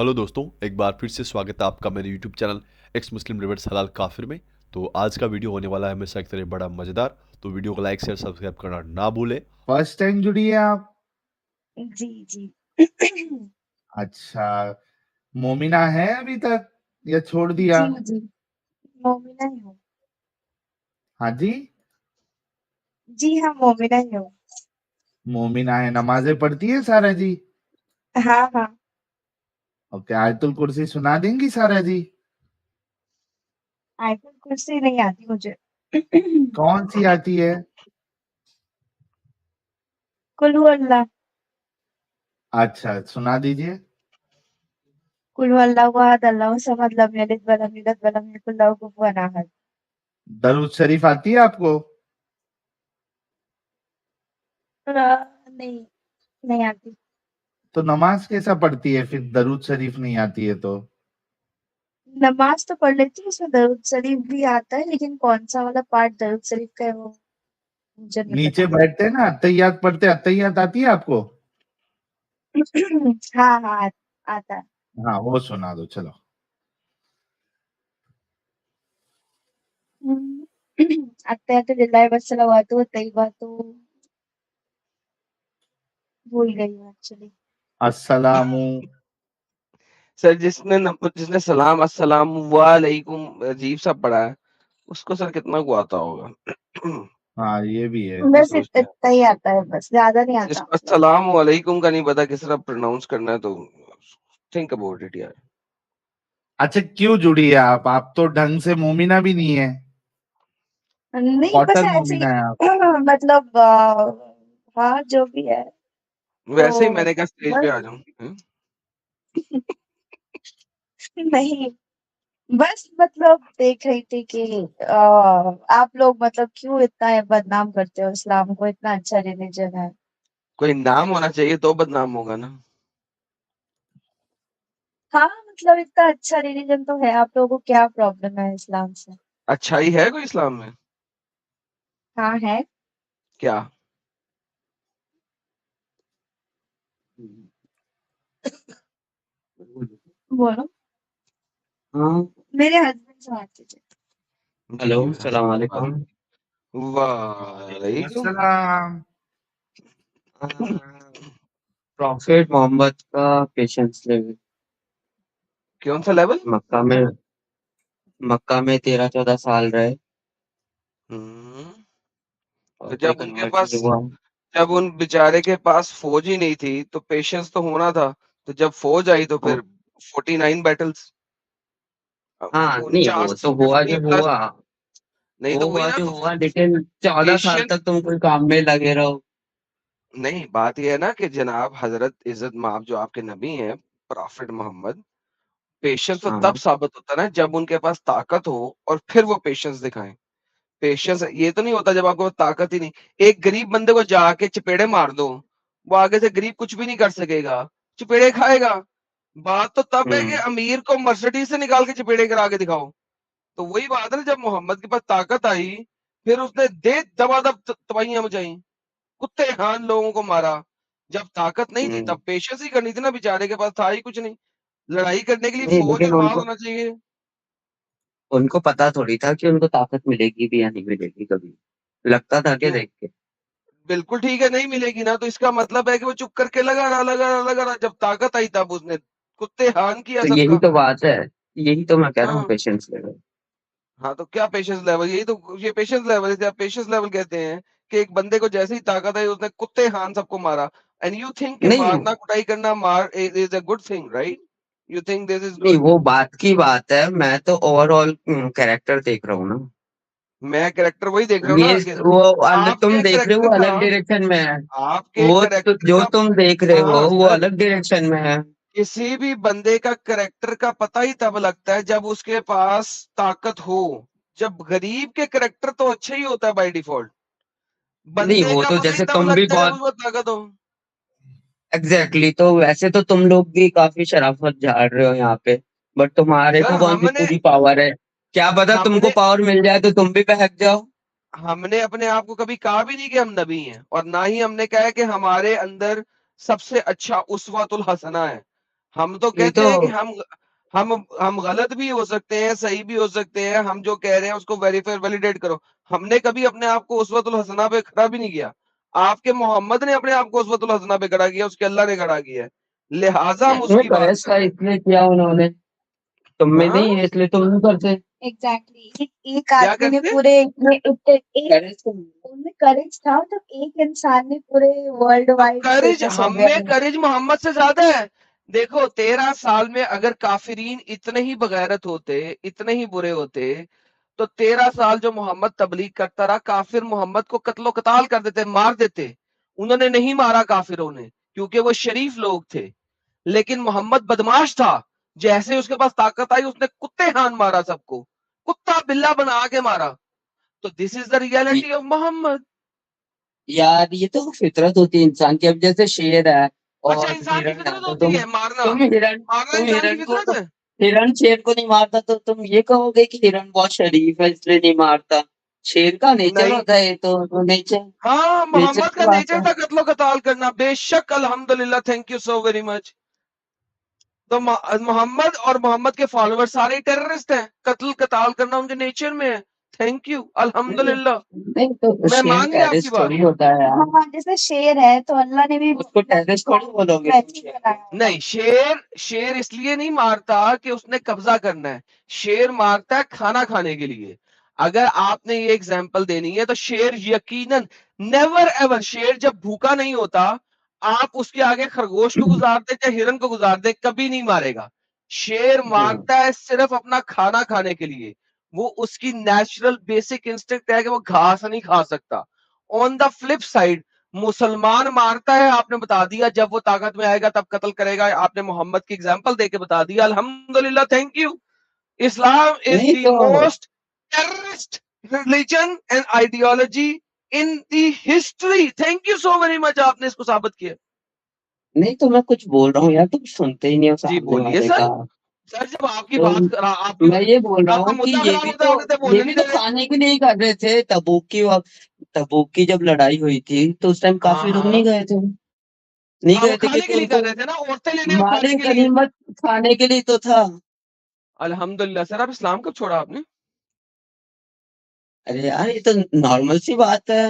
Hello दोस्तों, एक बार फिर से स्वागत है आपका मेरे यूट्यूब चैनल एक्स मुस्लिम रिवर्स हलाल काफिर में। तो आज का वीडियो होने वाला है हमेशा की तरह बड़ा मज़ेदार। तो वीडियो को लाइक शेयर सब्सक्राइब करना ना भूले। फर्स्ट टाइम जुड़ी है आप? जी, जी। अच्छा, मोमिना है अभी तक या छोड़ दिया? जी, जी। मोमिना ही हूँ। हाँ जी, जी हाँ, मोमिना ही हूँ। मोमिना है। नमाजें पढ़ती है सारा जी? हाँ, हाँ। ओके, आयतुल कुर्सी सुना देंगी सारा जी? आयतुल कुर्सी नहीं आती मुझे। कौन सी आती है? कुल हु अल्लाह। अच्छा, सुना दीजिए। कुल हु अल्लाहु अहद, अल्लाहु समद, लम यलिद वलम यूलद वलम यकुल लहू कुफुवन अहद। दरूद शरीफ आती है आपको? नहीं, नहीं आती। तो नमाज कैसा पढ़ती है फिर, दरूद शरीफ नहीं आती है तो? नमाज़ तो पढ़ लेती हूँ, उसमें दरूद शरीफ भी आता है, लेकिन कौन-सा वाला पार्ट दरूद शरीफ का है वो मुझे नहीं नीचे पता। बैठते हैं ना, अत्तहियात पढ़ते, अत्तहियात आती है आपको? हाँ, हाँ, आता है। हाँ, वो सुना दो चलो। अत्तहियातु लिल्लाहि वस्सलावातु तय्यिबातु भूल गई हूँ एक्चुअली। अस्सलामु। सर जिसने सलाम अस्सलाम वालेकुम अजीब सा पढ़ा है, उसको सर कितना को आता होगा? हाँ, ये भी है। ये बस सोचते हैं। इतना ही आता है, बस ज़्यादा नहीं आता जिसको मतलब। अस्सलाम वालेकुम का नहीं पता किस तरह प्रोनाउंस करना है, तो थिंक अबाउट इट यार। अच्छा, क्यों जुड़ी है आप? आप तो ढंग से मोमिना भी नहीं है। नहीं, बस कॉटन ऐसे ही मोमिना है आप। मतलब हाँ, जो भी है, वैसे ही तो मैंने कहा स्टेज पे बस आ जाऊं। नहीं, बस मतलब देख रही थी कि आप लोग मतलब क्यों इतना बदनाम करते हो इस्लाम को, इतना अच्छा रिलीजन है। कोई नाम होना चाहिए तो बदनाम होगा ना। हाँ, मतलब इतना अच्छा रिलीजन तो है, आप लोगों को क्या प्रॉब्लम है इस्लाम से? अच्छाई है कोई इस्लाम में? हाँ, है। क्या? बोलो। हाँ। मेरे हस्बैंड से बात कीजिए। जी हेलो, जी, सलाम हस्बैंड से बात वालेकुम। की। वालेकुम। अस्सलाम। प्रॉफेट मोहम्मद का पेशेंस लेवल कौन सा लेवल? मक्का में 13-14 साल रहे हम्म। तो और कोई कन्वर्ट नहीं हुआ। जब उन बेचारे के पास फौज ही नहीं थी तो पेशेंस तो होना था। तो जब फौज आई तो और फिर 49 बैटल्स, हाँ, नहीं वो 49 तो हुआ 50 जो प्लस। हुआ, नहीं वो तो वही हुआ ना, जो तो हुआ, लेकिन 14 साल पेशेंस। तक तुम कोई काम में लगे रहो। नहीं, बात ये है ना कि जनाब हजरत इज्जत माफ जो आपके नबी हैं, प्रॉफिट मोहम्मद, पेशेंस तो तब हाँ। साबित होता है ना जब उनके पास ताकत हो और फिर वो पेशेंस दिखाएं। पेशेंस ये तो नहीं होता जब आपके पास ताकत ही नहीं। एक गरीब बंदे को जाके चपेड़े मार दो, वो आगे से गरीब कुछ भी नहीं कर सकेगा, चपेड़े खाएगा। बात तो तब है कि हम्म। अमीर को मर्सिडीज से निकाल के चपेड़े करा के दिखाओ। तो वही बात है ना, जब मोहम्मद के पास ताकत आई, फिर उसने दे दबादब तबाहियां मचाई, कुत्ते खान लोगों को मारा। जब ताकत नहीं थी हम्म। तब पेशेंस ही करनी थी ना, बेचारे के पास था ही कुछ नहीं। लड़ाई करने के लिए नहीं, फौज लेकिन और माल उनको होना चाहिए। उनको पता थोड़ी था कि उनको ताकत मिलेगी भी या नहीं मिलेगी कभी। लगता था कि क्यों? देख के। बिल्कुल ठीक है, नहीं मिलेगी ना, तो इसका मतलब है कि वो चुप करके लगा रहा, जब ताकत आई तब उसने कुत्ते हान किया तो यही सबका। तो बात है, यही तो मैं कह रहा हूँ, हाँ। Patience level. हाँ, तो क्या पेशेंस लेवल? यही तो ये पेशेंस लेवल है, पेशेंस लेवल कहते हैं कि एक बंदे को जैसे ही ताकत आई उसने कुत्ते हान सबको मारा। एंड यू थिंक कि नहीं, मारना कुटाई करना मार is a good thing, right? You think this is नहीं, गुड? वो बात की बात है, मैं तो ओवरऑल कैरेक्टर देख रहा हूँ ना। मैं कैरेक्टर वही देख रहा हूँ ये ना कि वो अलग तुम आपके देख रहे हो, कैरेक्टर वो का अलग डायरेक्शन में है। आपके वो तो कैरेक्टर जो का तुम देख रहे हो हाँ वो सर, अलग डायरेक्शन में है। किसी भी बंदे का कैरेक्टर का पता ही तब लगता है जब उसके पास ताकत हो। जब गरीब के कैरेक्टर तो अच्छा ही होता है बाय डिफॉल्ट। नहीं, बंदे वो का तो पता ही जैसे तब तुम भी लगता है जब बहुत उसको ताकत हो। एग्जैक्टली तो वैसे तो तुम लोग भी काफी शराफत झाड़ रहे हो यहाँ पे, बट तुम्हारे सर को कौन सी हमने पूरी पावर है? क्या पता तुमको हमने पावर मिल जाए तो तुम भी बहक जाओ। हमने अपने आप को कभी कहा भी नहीं कि हम नबी हैं, और ना ही हमने कहा है कि हमारे अंदर सबसे अच्छा उस्वतुल हसना है। हम तो ये कहते तो हैं कि हम गलत भी हो सकते हैं, सही भी हो सकते हैं, हम जो कह रहे हैं उसको वेरीफाई वैलिडेट करो। हमने कभी अपने आप को उसवतुल हसना पे खड़ा भी नहीं किया। आपके मोहम्मद ने अपने आप को उसवतुल हसना पे खड़ा किया, उसके अल्लाह ने खड़ा किया है। लिहाजा हम वो उसकी बात करेक्ट कर था, रहे हैं। इसलिए किया उन्होंने, तुम में हाँ, नहीं है इसलिए तुम नहीं करते। एग्जैक्टली एक क्या आदमी ने करते? पूरे एक करेक्ट। उनमें करेज था, तो एक इंसान ने पूरे वर्ल्ड तो वाइड करेज फेमस हो हम गया में, है। करेज मोहम्मद से ज्यादा है। देखो 13 साल में अगर काफिरीन इतने ही बगैरत होते, इतने ही बुरे होते, तो 13 साल जो मोहम्मद तबलीग करता रहा, काफिर मोहम्मद को कत्लो कताल कर देते, मार देते। उन्होंने नहीं मारा काफिरों ने, क्योंकि वो शरीफ लोग थे। लेकिन मोहम्मद बदमाश था। जैसे उसके पास ताकत आई, उसने कुत्ते हान मारा सबको, कुत्ता बिल्ला बना के मारा। तो this is the reality of Muhammad. यार ये तो फितरत होती है इंसान की। अब जैसे शेर है अच्छा, और इंसान की हिरण है, फितरत तो होती है मारना। मारना तुम इंसान की हिरण को फितरत तो है। हिरण शेर को नहीं मारता तो तुम ये कहोगे कि हिरण बहुत शरीफ है इसलिए नहीं मारता। शेर का नेचर नहीं, होता है, ये तो नेचर हाँ, नेचर मोहम्मद की का बात नेचर है। था कत्लो कताल करना, बेशक, अल्हम्दुलिल्लाह, thank you so very much. तो मोहम्मद और मोहम्मद के फॉलोअर सारे टेररिस्ट हैं, कत्ल कताल करना उनके नेचर में है। थैंक यू, नहीं अल्हम्दुलिल्लाह, नहीं, तो मैं शेर मान गया आपकी टेररिस्ट बात। थोड़ी होता है यार। हाँ, जैसे शेर है तो अल्लाह ने भी उसको टेररिस्ट थोड़ी बोलोगे तुम वैसे ही शेर को। बनाया हुआ है। नहीं, शेर शेर इसलिए नहीं मारता कि उसने कब्जा करना है। शेर मारता है खाना खाने के लिए। अगर आपने ये एग्जांपल देनी है तो शेर यकीनन, नेवर एवर, शेर जब भूखा नहीं होता, आप उसके आगे खरगोश को गुजार दे चाहे हिरन को गुजार दे, कभी नहीं मारेगा। शेर मारता है सिर्फ अपना खाना खाने के लिए। वो उसकी नेचुरल बेसिक इंस्टिंक्ट है कि वो घास नहीं खा सकता। ऑन द फ्लिप साइड, मुसलमान मारता है, आपने बता दिया, जब वो ताकत में आएगा तब कत्ल करेगा, आपने मोहम्मद की एग्जांपल देके बता दिया, अल्हम्दुलिल्लाह, थैंक यू। इस्लाम इज नहीं द तो most terrorist religion and ideology in the history. Thank you so very much, आपने इसको साबित किया। नहीं तो मैं कुछ बोल रहा हूँ यार, तुम सुनते ही नहीं हो जी सामने बोलिए वाले सर। का। सर जब आपकी तो बात करा, आपकी मैं ये बोल रहा आपका हूँ कि मुद्दा खराब होता है, आपने तो ये बोलने भी नहीं तो दे रहे। खाने के लिए ही कर रहे थे। तबूक की जब लड़ाई हुई थी तो उस टाइम हाँ, काफी लोग नहीं हाँ, गए थे, नहीं हाँ, वो गए थे खाने क्योंकि के लिए कर उनको रहे थे ना, औरतें लेने और माले खाने के लिए। गनीमत खाने के लिए तो था। अल्हम्दुलिल्लाह। सर आप इस्लाम कब छोड़ा आपने? अरे यार ये तो नॉर्मल सी बात है।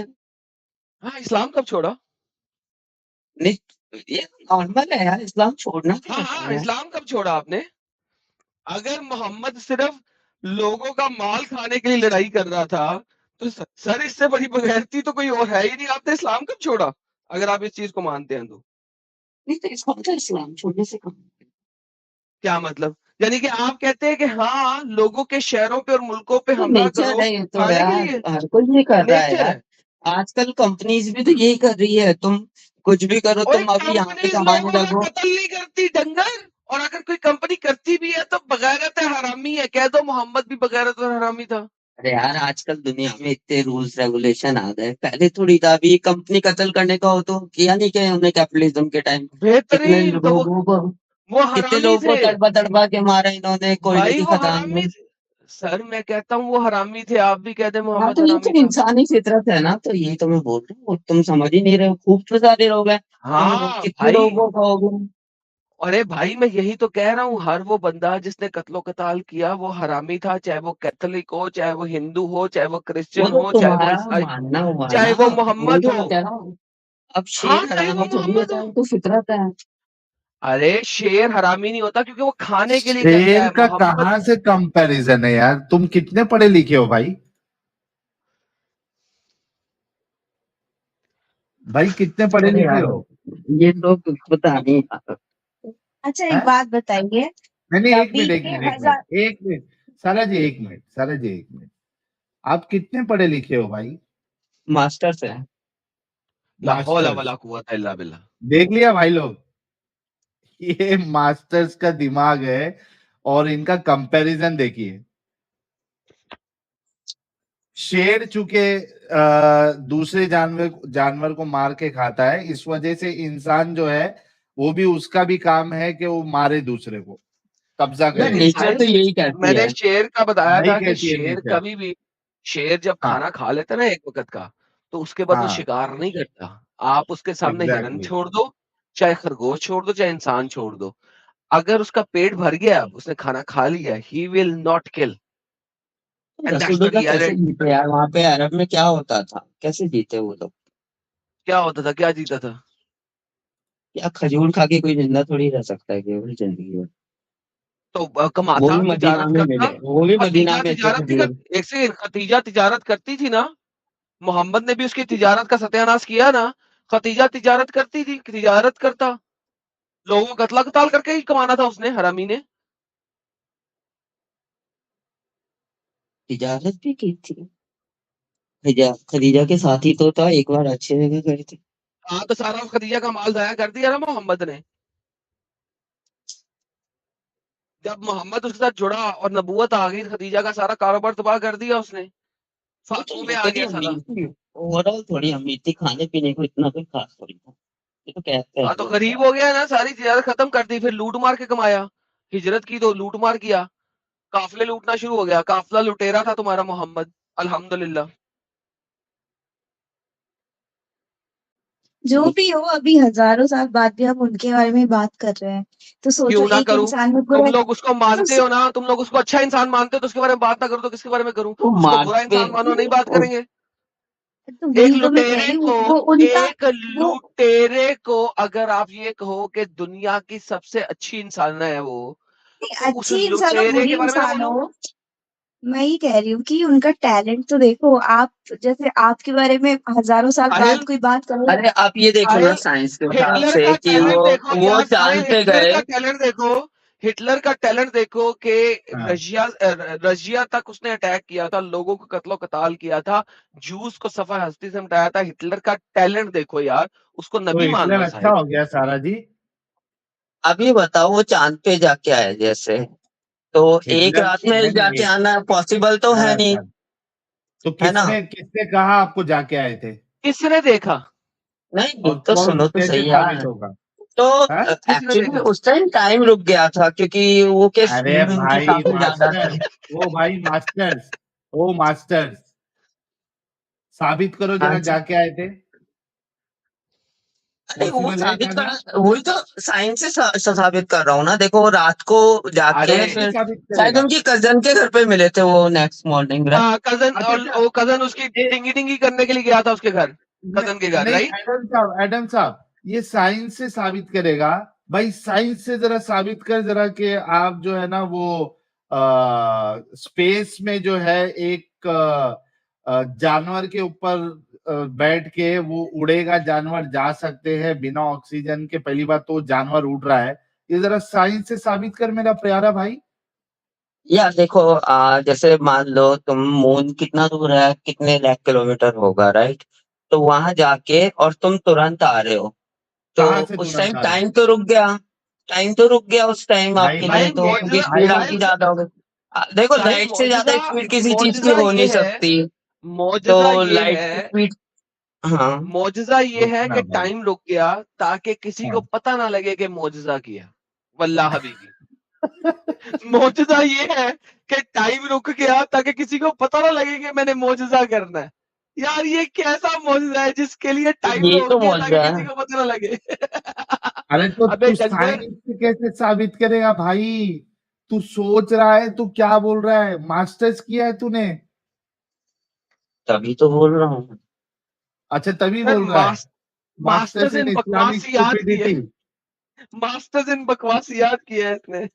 हाँ, इस्लाम कब छोड़ा? नहीं ये नॉर्मल है यार, इस्लाम छोड़ना क्या हाँ, होता हाँ, है यार। इस्लाम कब छोड़ा आपने? अगर मोहम्मद सिर्फ लोगों का माल खाने के लिए लड़ाई कर रहा था, तो सर इससे बड़ी बगैरती तो कोई और है ही नहीं। आपने इस्लाम कब छोड़ा? अगर आप इस चीज को मानते हैं तो नहीं तो इसका मतलब इस्लाम छोड़ने से कम। क्या मतलब? यानी कि आप कहते हैं कि हाँ, लोगों के शहरों पे और मुल्कों पे तो हमला नेचर करो है ये तो खाने के यार, लिए। हर कोई ये कर रहा है नेचर यार। है। आजकल कंपनीज भी तो यही कर रही है। तुम कुछ भी करो, और तुम अभी यहाँ पे कंपनीज कमाने लोगों का लगो। कत्ल नहीं करती, डंगर। और अगर कोई कंपनी करती भी है तो बगैरत है, हरामी है। कह दो मोहम्मद भी बगैरत और हरामी था। अरे यार आजकल दुनिया में इतने रूल्स रेगुलेशन आ गए, पहले थोड़ी था। अभी कंपनी कत्ल करने का हो तो किया नहीं क्या उन्होंने कैपिटलिज्म के टाइम? कितने बेहतरीन। तो लोगों को वो कितने हरामी लोगों को थे तड़पा तड़पा के मारा इन्होंने कोयले भाई, की वो खदान में। हरामी थे। सर मैं कहता हूँ वो हरामी थे, आप भी कहते हाँ मोहम्मद तो ये तो हरामी था। इंसानी फितरत है ना, तो ये तो मैं बोल रहा हूँ, तुम समझ ही नहीं रहे हो। खूब तो सारे लोग हैं, तुम हाँ कितने भाई। लोगों को कहोगे? अरे भाई, मैं यही तो कह रहा हूँ, हर वो बंदा जिसने कत्लो कताल किया वो हरामी था, चाहे वो कैथोलिक हो, चाहे वो हिंदू हो, चाहे वो वो क्रिश्चियन तो हो, चाहे वो तुम्हारा ईसाई, मानना हुआ चाहे ना, वो वही मोहम्मद तो हो। मैं कह रहा हूँ। अब हाँ, शेर चाहे वो हरामी थोड़ी मोहम्मद होता हो। है, तो फितरत है। अरे शेर हरामी नहीं होता क्योंकि वो खाने के लिए करता शेर है। का मोहम्मद कहाँ से कंपैरिजन है यार? तुम कितने पढ़े लिखे हो भाई? भाई कितने पढ़े अरे लिखे यार हो? ये लोग पता नहीं। अच्छा एक हैं? बात बताइए, नहीं नहीं, एक नबी मिनट एक के मिनट एक हजार मिनट एक मिनट। सारा जी एक मिनट, सारा जी एक मिनट। आप कितने पढ़े लिखे हो भाई? मास्टर्स है। ला हौला मास्टर्स। वला कुव्वता इल्ला बिल्लाह। देख लिया भाई लोग, ये मास्टर्स का दिमाग है। और इनका कंपैरिजन देखिए। शेर चूंकि दूसरे जानवर जानवर को मार के खाता है, इस वजह से इंसान जो है वो भी, उसका भी काम है कि वो मारे दूसरे को, कब्जा यार करे। लेकिन नेचर भाई, तो यही कहती मैंने है। शेर का बताया नहीं था कि कहती है शेर नेचर। कभी भी, शेर जब हाँ खाना खा लेता है ना एक वक्त का, तो उसके बाद वो हाँ, शिकार नहीं करता। आप उसके सामने हिरन एग्जैक्टली। छोड़ दो, चाहे खरगोश छोड़ दो, चाहे इंसान छोड़ दो, अगर उसका पेट भर गया, उसने खाना खा लिया, he will not kill. And that's the रसूलुल्लाह कैसे रियलिटी। जीते यार? वहां पे अरब में क्या होता था? कैसे जीते वो लोग? क्या होता था, क्या जीता था? क्या खजूर खा के कोई जिंदा थोड़ी रह सकता है केवल जिंदगी में? तो वो कमाता, भी मदीना तिजारत में करता। मिले, वो भी मदीना खतीजा में थे तिजारत नहीं खजूर। कर, एक सेकंड, खतीजा तिजारत करती थी ना, मोहम्मद ने भी उसकी तिजारत का सत्यानाश किया ना। खतीजा तिजारत करती थी, तिजारत करता, लोगों को कत्ल कताल करके ही कमाना था उसने, हरामी ने। तिजारत भी की थी। खदीजा के साथ ही तो था, एक बार अच्छी जगह गए थे। हाँ, तो सारा खतीजा का माल जाया कर दिया ना मोहम्मद ने। जब मोहम्मद उसके साथ जुड़ा और नबूवत आ गई, खतीजा का सारा कारोबार तबाह कर दिया उसने, वो तो फातों में आ इतनी गया सारा। अमीर थी, ओवरऑल थोड़ी अमीर थी, खाने पीने को इतना कोई खास थोड़ी था। ये तो कहते हैं हाँ, तो लोग गरीब यार। हो गया ना, सारी तिजारत खत्म कर दी, फिर लूट मार के कमाया। हिजरत की तो लूट मार किया, काफिले लूटना शुरू हो गया, काफिला लुटेरा था तुम्हारा मोहम्मद। अल्हम्दुलिल्लाह। जो भी हो, अभी हजारों साल बाद भी हम उनके बारे में बात कर रहे हैं, तो सोचो क्यों ना एक करूं? इंसान में तुम पूरा। लोग उसको तो मानते हो ना, तुम लोग उसको अच्छा इंसान मानते हो, तो उसके बारे में बात ना करो तो किसके बारे में करूं? वो उसको बुरा मानते, इंसान मानो, नहीं बात वो करेंगे। तो एक वही तो मैं कह लुटेरे रही हूँ, को वो उनका एक वो लुटेरे को अगर आप ये कहो कि दुनिया की सबसे अच्छी इंसान है वो, तो उस अच्छी इंसान हो लुटेरे बुरी के बारे में ना इंसान बोलूं? हो, मैं ही कह रही हूँ कि उनका टैलेंट तो देखो आप। जैसे आपके बारे में हजारों साल बाद साहिल, कोई बात करे। अरे आप ये देखो ना साहिल, साइंस के हिसाब हिटलर से का कि टैलेंट देखो वो यार, साहिल, चांद पे हिटलर गए। का टैलेंट देखो। हिटलर का टैलेंट देखो कि हाँ। रशिया तक उसने अटैक किया था, लोगों को कत्लो कताल किया था, जूस को सफा हस्ती से मिटाया था। हिटलर का टैलेंट देखो यार, उसको तो नबी मान हिटलर लो अच्छा साहिल। हो गया सारा जी। अब ये बताओ, वो चांद पे जाके आए जैसे, तो एक हिटलर रात में नहीं जाके नहीं, आना पॉसिबल तो है नहीं, अच्छा, तो है ना? किसने किसने कहा आपको जाके आए थे? किसने देखा? नहीं और तो कौन सुनो तो कैसे सही साबित यार। होगा? तो हाँ? किसने एक्चुअली देखा? उस टाइम टाइम रुक गया था, क्योंकि वो के अरे स्पीड उनकी भाई काफी ज्यादा मास्टर, थी। ओ भाई मास्टर्स, ओ मास्टर्स, साबित करो हाँ जरा जी। जाके आए थे। अरे वो पॉसिबल है साबित जाना? कर, वही तो साइंस से साबित कर रहा हूँ ना। देखो रात को जाके अरे कैसे फिर साबित शायद करेगा? उनकी कजन के घर पे मिले थे वो नेक्स्ट मॉर्निंग, राइट? कजन, अच्छा और अच्छा, वो कजन उसकी ये टिंगी टिंगी करने के लिए गया था उसके घर, कजन के घर, नहीं राइट? एडम साहब, ये साइंस से साबित करेगा? भाई साइंस से जरा साबित कर जरा कि आप जो है ना वो स्पेस में जो है एक जानवर के ऊपर बैठ के वो उड़ेगा, जानवर जा सकते हैं बिना ऑक्सीजन के। पहली बात तो जानवर उड़ रहा है, ये जरा साइंस से साबित कर मेरा प्यारा भाई। यार देखो, जैसे मान लो तुम, मून कितना दूर है, कितने लाख किलोमीटर होगा, राइट? तो वहां जाके और तुम तुरंत आ रहे हो, तो कहाँ से उस टाइम तुरंत आ रहे हो? टाइम तो रुक गया। टाइम तो रुक गया उस टाइम भाई आपके लिए, भाई तो ये क्योंकि मौजूदा स्पीड भाई आपकी साहिल, ज्यादा हो गई। देखो साहिल, लाइट से ज्यादा मौजूदा स्पीड किसी चीज की मौजूदा हो ये नहीं है, सकती। मौजूदा तो ये लाइट है, की स्पीड, हाँ। मौजूदा ये है रुकना कि भाई। टाइम रुक गया ताकि किसी को हाँ। पता ना लगे कि मौजूदा किया। वल्लाह हबीबी, मौजूदा ये है कि टाइम रुक गया ताकि किसी को पता ना लगे कि मैंने मौजूदा करना है। यार ये कैसा मौजूदा है जिसके लिए टाइम ये रोक तो दिया ताकि मौजूदा किसी है। को पता ना लगे? अरे तो अबे तू डंगर, साइंस से कैसे साबित करेगा भाई? तू सोच रहा है, तू क्या बोल रहा है? मास्टर्स किया है तूने? तभी तो बोल रहा हूँ। अच्छा तभी सर बोल रहा है। Masters masters in in Islamic बकवासियात की है, स्टुपिडिटी। मास्टर्स इन बकवासियात की है इसने।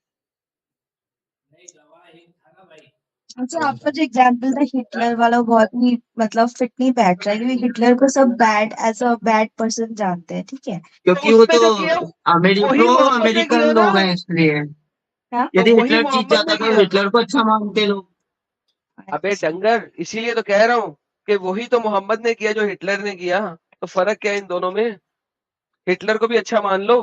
अच्छा, आपका जो एग्जाम्पल था हिटलर वाला, वो बहुत ही मतलब फिट नहीं बैठ रहा है, क्योंकि हिटलर को सब bad as a bad person जानते हैं, ठीक है। तो क्योंकि वो उसने तो जो किया प्रो वही मोहम्मद ने अमेरिकन किया ना, लोग हैं इसलिए। हाँ। तो यदि वही हिटलर जीत मोहम्मद जाता ने तो किया। हिटलर को अच्छा मानते लोग। अबे डंगर, इसीलिए तो कह रहा हूँ कि वही तो मोहम्मद ने किया जो हिटलर ने किया। तो फर्क क्या है इन दोनों में? हिटलर को भी अच्छा मान लो।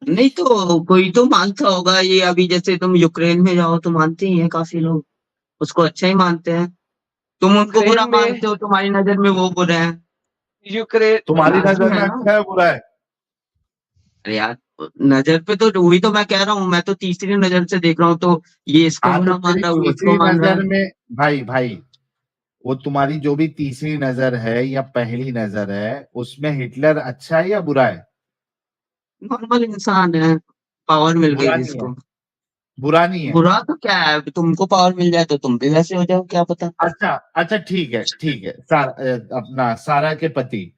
नहीं तो कोई तो मानता होगा ये, अभी जैसे तुम यूक्रेन में जाओ तो मानते ही हैं काफी लोग, उसको अच्छा ही मानते हैं। तुम उनको बुरा यूक्रेन में, मानते हो, तुम्हारी नजर में वो बुरे हैं। यूक्रेन, तुम्हारी लाजमी नजर है में ना। अच्छा है बुरा है? अरे यार, नजर पे तो वही तो मैं कह रहा हूँ, मैं तो तीसरी नजर से देख रहा हूँ, तो ये इसको हाँ तो बुरा मान तेरी रहा है, वो उसको तीसरी मान रहा है। नजर में, भाई भाई, वो तुम्हारी जो भी तीसरी नजर है या पहली नजर है, उसमें हिटलर अच्छा है या बुरा है? नॉर्मल इंसान है। पावर मिल गई बुरा नहीं है, जिसको। बुरा नहीं है। बुरा तो क्या है, तुमको पावर मिल जाए तो तुम भी वैसे हो जाओ, क्या पता। अच्छा अच्छा, ठीक है ठीक है। अपना सारा के पति,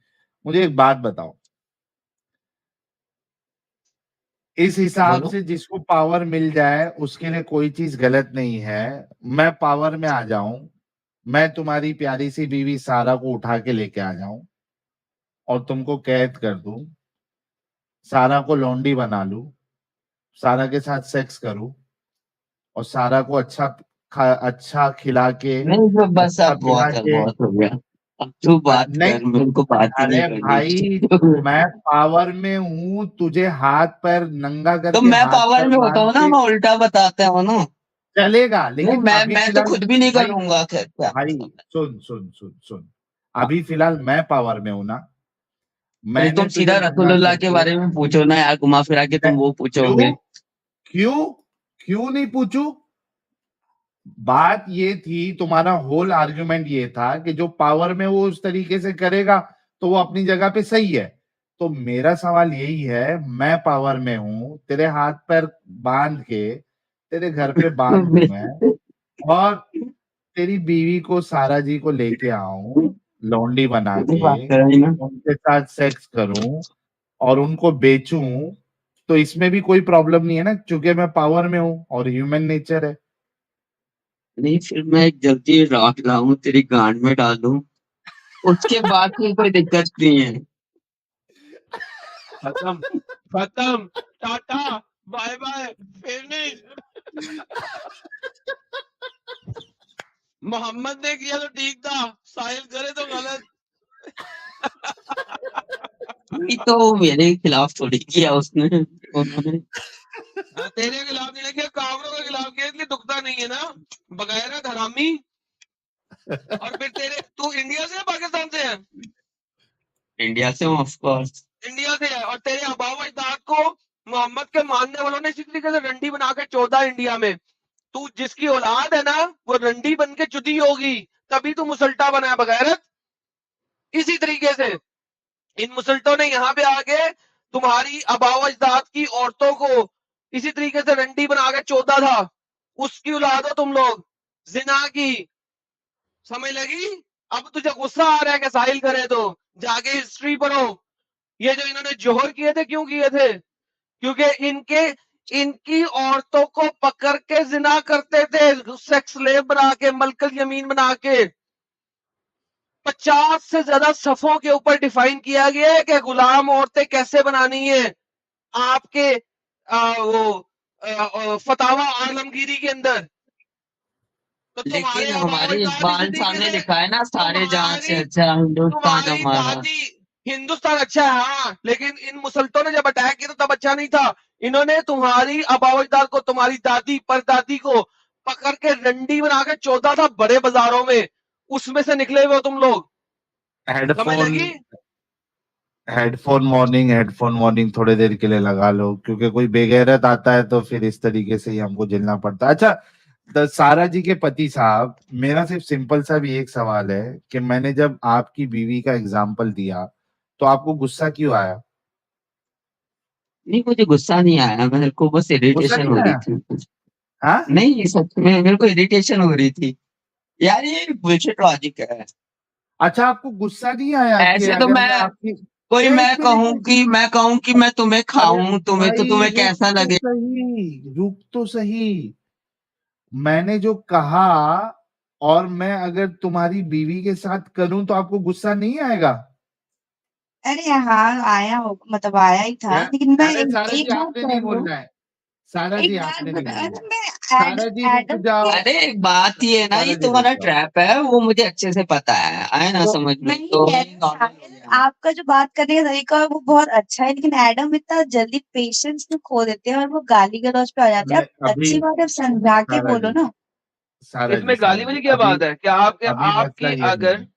मुझे एक बात बताओ, इस हिसाब बोलो। से जिसको पावर मिल जाए उसके लिए कोई चीज गलत नहीं है। मैं पावर में आ जाऊं, मैं तुम्हारी प्यारी सी बीवी सारा को उठा के लेके आ जाऊं और तुमको कैद कर दूं, सारा को लौंडी बना लूं, सारा के साथ सेक्स करूं और सारा को अच्छा खिला के, नहीं तो बस, अच्छा अब पिला के, बहुत हो गया। अब तू बात नहीं, कर, मेरे को बात ही नहीं अरे करनी। भाई, मैं पावर में हूँ, तुझे हाथ पैर नंगा तो करके मैं हाथ पावर पैर में होता बांध हूँ ना, के मैं उल्टा बताता हूँ ना। चलेगा, नहीं, लेकिन मैं अभी मैं तो फिलहाल, खुद भी नहीं भाई करूंगा, खैर क्या भाई, मतलब है। सुन सुन सुन सुन, अभी फिलहाल मैं पावर में हूं ना, अरे मैंने तुम तुझे सीधा नंगा रसूलुल्लाह के करके, बारे में पूछो ना यार, घुमा फिरा के तुम वो पूछोगे। क्यों क्यों क्यों नहीं पूछू? बात ये थी, तुम्हारा होल आर्गुमेंट ये था कि जो पावर में वो उस तरीके से करेगा तो वो अपनी जगह पे सही है। तो मेरा सवाल यही है, मैं पावर में हूं, तेरे हाथ पैर बांध के तेरे घर पे बांध दूं मैं, और तेरी बीवी को, सारा जी को लेके आऊं, लौंडी बना पूरी के बात कराई ना। उनके साथ सेक्स करूं और उनको बेचूं, तो इसमें भी कोई प्रॉब्लम नहीं है ना, क्योंकि मैं पावर में हूं और ह्यूमन नेचर है। नहीं, फिर मैं एक जल्दी राख लाऊं तेरी गांड में डाल दूं, उसके बाद की कोई दिक्कत नहीं है। खत्म, खत्म, tata, bye bye, finish. Muhammad ने किया तो ठीक था, साहिल करे तो गलत। नहीं तो मेरे खिलाफ थोड़ी किया उसने, उन्होंने। तेरे खिलाफ नहीं किया, कावड़ों के खिलाफ किया, इसलिए दुखता नहीं है ना, बगैरत हरामी। और फिर तेरे, तू इंडिया से है पाकिस्तान से है? इंडिया से हूँ ऑफ कोर्स। इंडिया से है, और तेरे आबाओ अजदाद को मोहम्मद के मानने वालों ने इसी तरीके से रंडी बना के चौदह इंडिया में। तू जिसकी औलाद है ना, वो रंडी बन के चुदी होगी, तभी तू मुसल्टा बना है, बगैरत। इसी तरीके से इन मुसल्टों ने यहाँ पे आके तुम्हारी आबाओ अजदाद की औरतों को इसी तरीके से रंडी बना के चौदह था। उसकी औलाद हो तुम लोग, जिना की। समझ लगी? अब तुझे गुस्सा आ रहा है कि साहिल करे तो जाके हिस्ट्री पढ़ो। ये जो इन्होंने जोहर किए थे, क्यों किए थे? क्योंकि इनकी औरतों को पकड़ के जिना करते थे, सेक्स स्लेव बना के, मलकल यमीन बना के। 50 से ज्यादा सफों के ऊपर डिफाइन किया गया है कि गुलाम औरतें कैसे बनानी है। आपके फतावा आलमगीरी के अंदर। तो तुम्हारे लेकिन आबाओ हमारे अजदाद इसी इकबाल साहब तरीके ने से, लिखा है ना, सारे जहां से तुम्हारी अच्छा हिंदुस्तान तुम्हारी हमारा। दादी, हिंदुस्तान अच्छा है हाँ, लेकिन इन मुसल्तों ने जब अटैक किया तो तब अच्छा नहीं था। इन्होंने तुम्हारी आबाओ-अजदाद को, तुम्हारी दादी परदादी को पकड़ के रंडी बना के 14 था बड़े बाजारों में, उसमें से निकले हुए हो तुम लोग। समझ हेडफोन लगी? हेडफोन वार्निंग थोड़ी देर के लिए लगा लो, क्योंकि कोई बेगैरत आता है तो फिर इस तरीके से ही हमको झेलना पड़ता है। अच्छा, तो सारा जी के पति साहब, मेरा सिर्फ सिंपल सा भी एक सवाल है कि मैंने जब आपकी बीवी का एग्जाम्पल दिया तो आपको गुस्सा क्यों आया? नहीं, मुझे गुस्सा नहीं आया, मेरे को बस गुस्सा इरिटेशन नहीं हो रही आया? थी। हाँ, नहीं, सच में मेरे को इरिटेशन हो रही थी यार, ये बुलशिट लॉजिक है। अच्छा, आपको गुस्सा नहीं आया कि ऐसे तो अगर मैं मैं, आपकी, कोई एक मैं मिनट कहूं एक कि मिनट, मैं तुम्हें अरे खाऊं, भाई तुम्हें रुक कैसा तो लगे। सही, रुक तो सही। मैंने जो कहा, और मैं अगर तुम्हारी बीवी के साथ करूं तो आपको गुस्सा नहीं आएगा? अरे हाँ, आया हो मतलब आया ही था, क्या? लेकिन मैं अरे सारा जी, एक बात आपने कह नहीं रही हूँ, बोलना है। सारा जी, एक बात आपने नहीं बता, बोलना है। अरे मैं सारा जी रुक एडम जाओ। के, अरे एक बात ये है ना, सारा ये जी रुक तुम्हारा जाओ। ट्रैप है, वो मुझे अच्छे से पता है, आए ना तो समझ में, नहीं तो कह ये रही हूँ नॉर्मल हो साहिल, गया। आपका जो बात करने का तरीका है वो बहुत अच्छा है, लेकिन एडम इतना जल्दी पेशेंस में खो देते हैं और वो गाली गलौज पे आ जाते हैं। मैं आप अभी, अच्छी बात है, समझा के सारा बोलो जी, ना। सारा जी, इसमें गाली सारा जी, वाली क्या अभी बात है? क्या आपके, अभी मसला आपकी ये नहीं अगर, है।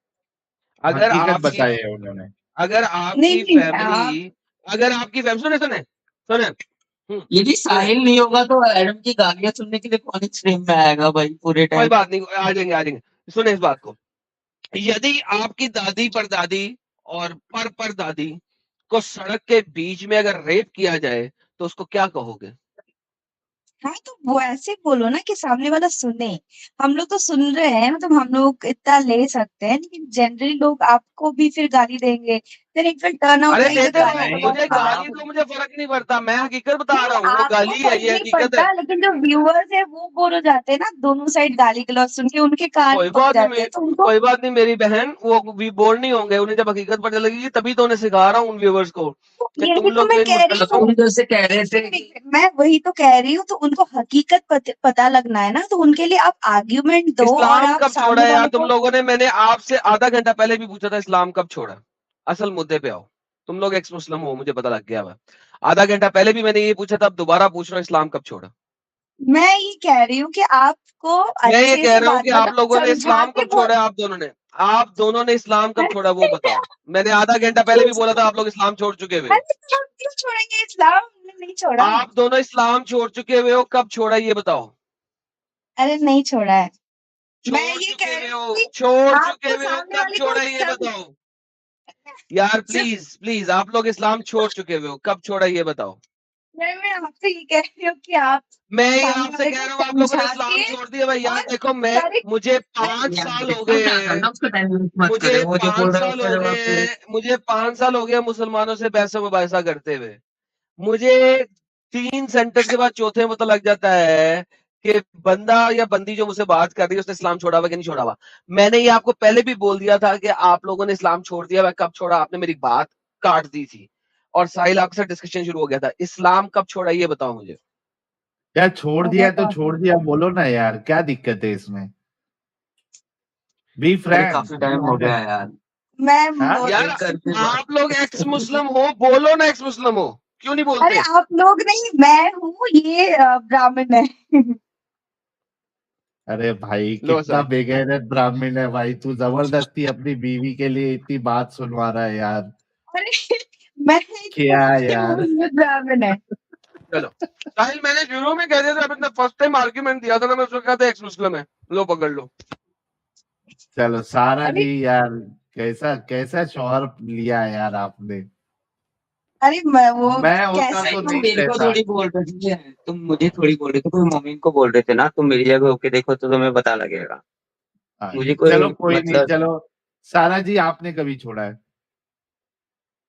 अगर हकीकत आपकी, बताई है उन्होंने। अगर नहीं आपकी नहीं आप, फैमिली, अगर आपकी फैमिली, सुने सुने सुने, यदि सुने, साहिल नहीं होगा तो एडम की गालियां सुनने के लिए कौन स्ट्रीम में आएगा भाई पूरे कोई टाइम। बात नहीं, आ जाएंगे आ जाएंगे। सुने इस बात को, यदि आपकी दादी परदादी और परदादी को सड़क के बीच में अगर रेप किया जाए तो उसको क्या कहोगे? हाँ, तो वो ऐसे बोलो ना कि सामने वाला सुने। हम लोग तो सुन रहे हैं, मतलब हम लोग इतना ले सकते हैं, लेकिन जनरली लोग आपको भी फिर गाली देंगे, then it will turn out अरे like the देते गाली रहो, was मुझे not गाली harmful। दो, मुझे फर्क नहीं पड़ता, मैं हकीकत बता नहीं, रहा हूँ, वो आपको गाली है, फर्क ये नहीं हकीकत है। पड़ता, लेकिन जो व्यूअर्स है वो बोर हो जाते हैं ना, दोनों साइड गाली गलौज सुन के उनके कान कोई पक बात नहीं जाते हैं, तो उनको कोई बात नहीं मेरी बहन, वो भी बोर नहीं होंगे, उन्हें जब हकीकत पता लगेगी तभी तो उन्हें सिखा रहा हूँ उन व्यूवर्स को कि यही तुम तो लोग मैं तो इन कह रही मुसलमानों हूँ। तुम जैसे कह रहे थे नहीं, मैं वही तो कह रही हूँ, तो उनको हकीकत पता लगना है ना, तो उनके लिए आप आर्ग्यूमेंट दो और इस्लाम आप कब छोड़ा सामने यार वाले तुम को। लोगों ने? मैंने आपसे आधा घंटा पहले भी पूछा था इस्लाम कब छोड़ा। असल मुद्दे पे आओ, तुम लोग एक्स मुस्लिम हो, मुझे पता लग गया है। आधा घंटा पहले भी मैंने ये पूछा था, अब दोबारा पूछ रहा हूँ, इस्लाम कब छोड़ा? मैं ये कह रही हूँ कि आपको मैं ये अच्छे कह से रहा हूँ बात कि आप मतलब लोगों ने समझा इस्लाम के कब बोल। छोड़ा है? आप दोनों ने इस्लाम कब छोड़ा वो बताओ। मैंने आधा घंटा पहले भी बोला था आप लोग इस्लाम छोड़ चुके हुए हो। अरे तो हम क्यों छोड़ेंगे इस्लाम? हमने नहीं छोड़ा। आप दोनों इस्लाम छोड़ चुके हुए हो, कब छोड़ा ये बताओ। अरे नहीं छोड़ा है। मैं छोड़ ये चुके कह हुए रही हूँ हो, कि छोड़ चुके आपको हुए हो, सामने कब वाले को छोड़ा ये बताओ। यार जब प्लीज प्लीज, आप लोग इस्लाम छोड़ चुके हुए हो, कब छोड़ा ये बताओ। मैं आपसे ये कह रही हूँ कि आप मैं ये सामने आपसे वाले कह को रहा हूँ, आप लोगों ने समझा इस्लाम के छोड़ दिया भाई। यार और देखो, करेक्ट। मुझे नहीं, 5 यार साल हो देखो ज्यादा गए ना उसका टाइम मत करे, मुझे वो जो बोल 5 रहा है साल उसका हो जवाब दे। गए मुझे 5 साल हो गया मुसलमानों से पैसा मुबाइसा करते हुए। मुझे 3 सेंटेंस के बाद चौथे में पता लग जाता है कि बंदा या बंदी जो मुझसे बात कर रही है उसने इस्लाम छोड़ा हुआ कि नहीं छोड़ा हुआ। मैंने ये आपको पहले भी बोल दिया था कि आप लोगों ने इस्लाम छोड़ दिया हुआ, कब छोड़ा? आपने मेरी बात काट दी थी और साहिल आपके साथ डिस्कशन शुरू हो गया था। इस्लाम कब छोड़ा ये बताओ मुझे। यार छोड़ हो दिया गया है तो छोड़ काफी। दिया, बोलो ना यार, क्या दिक्कत है इसमें? बी अरे फ्रैंक, काफी बी टाइम हो गया ऑनेस्ट। है यार, मैं हाँ, बोल यार एक करके बात। आप लोग एक्स मुस्लिम हो, बोलो ना एक्स मुस्लिम हो, क्यों नहीं अरे बोलते? आप लोग नहीं, मैं हूँ, ये ब्राह्मण है। अरे भाई लो कितना सर, बेगैरत ब्राह्मण है भाई तू, जबरदस्ती अपनी बीवी के लिए इतनी बात सुनवा रहा है यार। अरे मैं एक क्या मुस्लिम हूँ, यार। ये ब्राह्मण है। चलो। साहिल मैंने शुरू में कह दिया था, अपना फर्स्ट टाइम आर्ग्यूमेंट दिया था ना, मैं उसको कहा था एक्स मुस्लिम है। लो पकड़ लो। चलो सारा अरे जी यार, कैसा कैसा शौहर लिया है यार आपने। अरे मैं वो मैं होता कैसे तो तुम नहीं मेरे को रहता। थोड़ी बोल रही है, तुम मुझे थोड़ी बोल रहे थे, कोई मोमिन को बोल रहे थे ना, तुम मेरी जगह होके देखो तो तुम्हें पता लगेगा। मुझे चलो कोई कोई नहीं, मतलब चलो सारा जी आपने कभी छोड़ा है?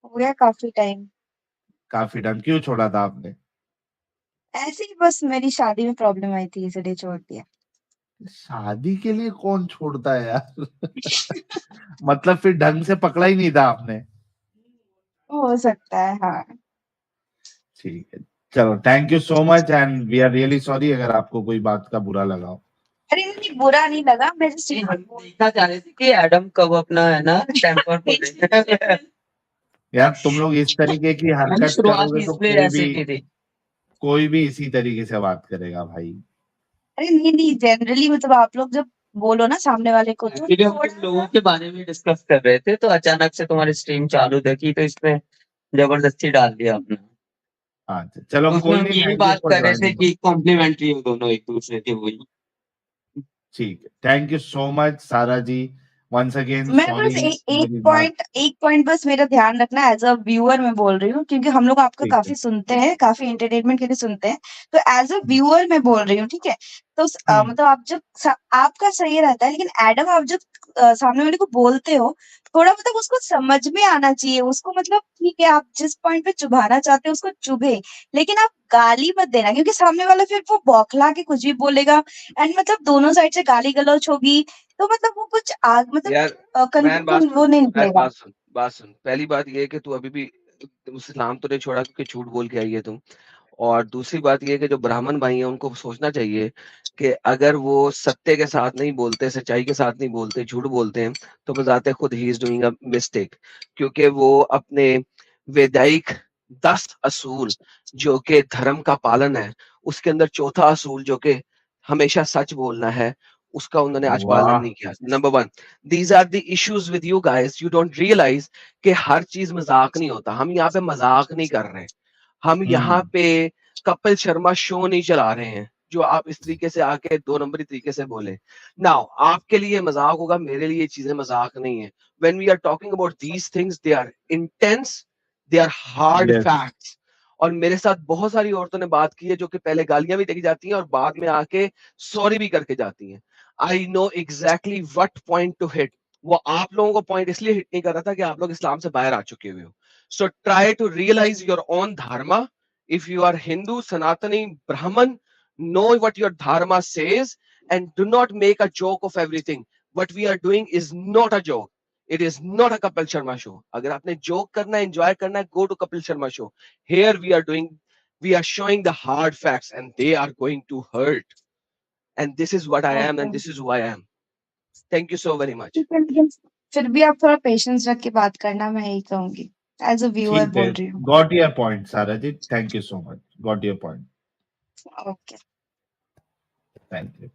हो गया काफी टाइम। काफी टाइम, क्यों छोड़ा था आपने? ऐसे ही बस मेरी शादी में प्रॉब्लम आई थी, इसलिए छोड़ दिया। शादी के लिए कौन छोड़ता है यार। मतलब फिर ढंग से पकड़ा ही नहीं था आपने। हो सकता है, हाँ। ठीक है, चलो thank you so much and we are really sorry अगर आपको कोई बात का बुरा लगा हो। अरे नहीं, बुरा नहीं लगा, मैं जस्ट नहीं, हम देखना चाह रहे थे कि एडम कब अपना है ना टेम्पर खोलेगा। यार तुम लोग इस तरीके की मैंने हरकत शुरुआत करोगे ही तो इसलिए ऐसे की थी। कोई भी इसी तरीके से बात करेगा भाई। अरे नहीं नहीं, जनरली मतलब आप लोग जब बोलो ना सामने वाले को, तो एक्चुअली हम थोड़ा तुम लोगों के बारे में डिस्कस कर रहे थे, तो अचानक से तुम्हारी स्ट्रीम चालू देखी तो इसमें जबरदस्ती डाल दिया आपने। अच्छा चलो तो उसमें कोई हम नहीं, यही थैंक यू बात फॉर कर रहे थे ज्वाइनिंग। कि कॉम्प्लीमेंट्री हो दोनों एक दूसरे के, वही। ठीक है, थैंक यू सो मच सारा जी, वंस अगेन मैं बस सॉरी एक मेरी बात। पॉइंट बस मेरा ध्यान रखना, एज अ व्यूअर मैं बोल रही हूँ, क्योंकि हम लोग आपका ठीक है। काफी सुनते हैं, काफी एंटरटेनमेंट के लिए सुनते हैं, तो एज अ व्यूअर मैं बोल रही हूँ, ठीक है? तो हम्म मतलब आप जब आपका सही रहता है, लेकिन एडम आप जब सामने वाले को बोलते हो, थोड़ा मतलब उसको समझ में आना चाहिए, उसको मतलब ठीक है, आप जिस पॉइंट पे चुभाना चाहते हो उसको चुभे, लेकिन आप गाली मत देना, क्योंकि सामने वाला फिर वो बौखला के कुछ भी बोलेगा, एंड मतलब दोनों साइड से गाली गलौज होगी, तो मतलब वो कुछ आग मतलब यार मैन बात कंक्लूजन वो सुन, नहीं मैन निकलेगा। बात सुन। पहली बात ये है कि तू अभी भी इस्लाम तो नहीं छोड़ा क्योंकि झूठ बोल के आई है तुम। और दूसरी बात ये है कि जो ब्राह्मण भाई हैं उनको सोचना चाहिए कि अगर वो सत्य के साथ नहीं बोलते, सच्चाई के साथ नहीं बोलते, झूठ बोलते हैं, तो बजाते खुद he is doing a mistake. क्योंकि वो अपने वैदिक 10 असूल जो कि धर्म का पालन है, उसके अंदर चौथा असूल जो कि हमेशा सच बोलना है, उसका उन्होंने आज पालन वाह। नहीं किया। Number 1, these are the issues with you guys, you don't realise कि हर चीज मजाक नहीं होता। हम यहाँ पे मजाक नहीं कर रहे, हम यहाँ हम्म पे कपिल शर्मा शो नहीं चला रहे हैं जो आप इस तरीके से आके 2 नंबरी तरीके से बोले। नाउ आपके लिए मजाक होगा, मेरे लिए ये चीजें मजाक नहीं है। When we are talking about these things, they are intense, they are hard yes. Facts. और मेरे साथ बहुत सारी औरतों ने बात की है जो कि पहले गालियां भी देके जाती हैं और बाद में आके सॉरी भी करके जाती हैं। I know exactly what point two hit. वो आप लोगों को पॉइंट इसलिए हिट नहीं कर रहा था कि आप लोग इस्लाम से बाहर आ चुके हुए हो। So try to realise your own dharma. If you are Hindu, Sanatani, Brahmin, know what your dharma says and do not make a joke of everything. What we are doing is not a joke. It is not a Kapil Sharma show. अगर आपने joke करना है, enjoy करना है, go to Kapil Sharma show. Here we are showing the hard facts and they are going to hurt. And this is what I am and okay this is who I am. Thank you so very much. ठीक है, लेकिन फिर भी आप थोड़ा patience रख के बात करना, मैं यही कहूंगी। एज अ व्यूअर ठीक है, बोल रही हूँ। Got your point Sarajit, thank you so much, got your point, okay thank you.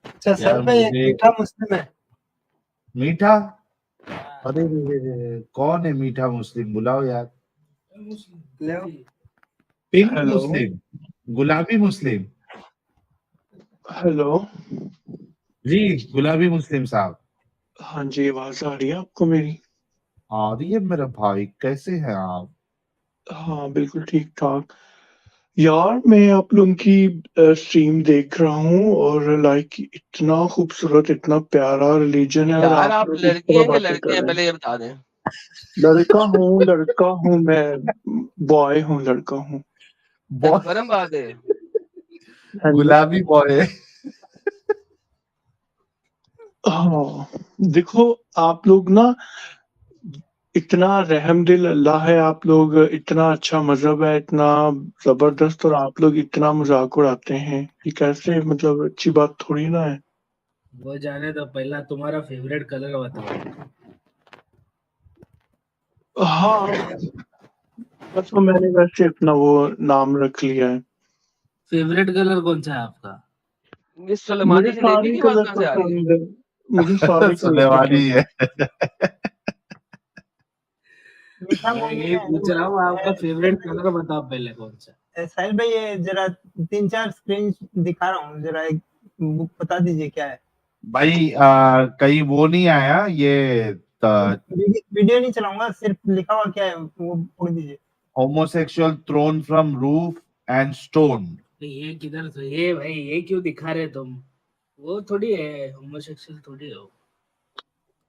अच्छा यार सर भाई एक मुझे मीठा मुस्लिम है। मीठा, अरे रे रे रे, कौन है मीठा मुस्लिम, बुलाओ यार। ले आओ। पिंक हेलो मुस्लिम, गुलाबी मुस्लिम, हेलो। जी गुलाबी मुस्लिम साहब। हाँ जी, आवाज आ रही है आपको मेरी? आ रही है मेरा भाई, कैसे हैं आप? हाँ बिल्कुल ठीक ठाक। यार मैं आप लोगों की स्ट्रीम देख रहा हूँ और लाइक इतना खूबसूरत, इतना प्यारा रिलीजन है और यार आप आप लोग इस लड़की तरह हैं कि बातें लड़के कर हैं, रहे हैं। पहले ये बता दें। लड़का हूँ मैं, बॉय हूँ, लड़का हूँ। बॉय, कन्फर्म बात है। हाँ जी। गुलाबी बॉय। हाँ देखो, आप लोग ना इतना रहमदिल अल्लाह है, आप लोग इतना अच्छा मजहब है, इतना जबरदस्त, और आप लोग इतना मजाक उड़ाते हैं। ये कैसे, मतलब अच्छी बात थोड़ी ना है। वो जाने तो पहला तुम्हारा फेवरेट कलर बताओ। हाँ बस वो मैंने वैसे अपना वो नाम रख लिया है। फेवरेट कलर कौन सा है आपका? ये मुझे सुलेमानी जलेबी सारे की बात कलर कहाँ से आ रही है? पसंद है, मुझे सारे कलर सुलेमानी पसंद है। मीठा मैं मोमो यही पूछ रहा हूँ, आपका फेवरेट कलर बताओ पहले कौन सा? साहिल भाई ये जरा 3-4 स्क्रीन दिखा रहा हूँ, जरा एक बता दीजिए क्या है। भाई कहीं वो नहीं आया ये वीडियो नहीं चलाऊंगा, सिर्फ लिखा हुआ क्या है वो पढ़ दीजिए। Homosexual thrown from roof and stone. तो ये किधर से, ये भाई ये क्यों दिखा रहे तुम? वो थोड़ी है, होमोसेक्सुअल थोड़ी है वो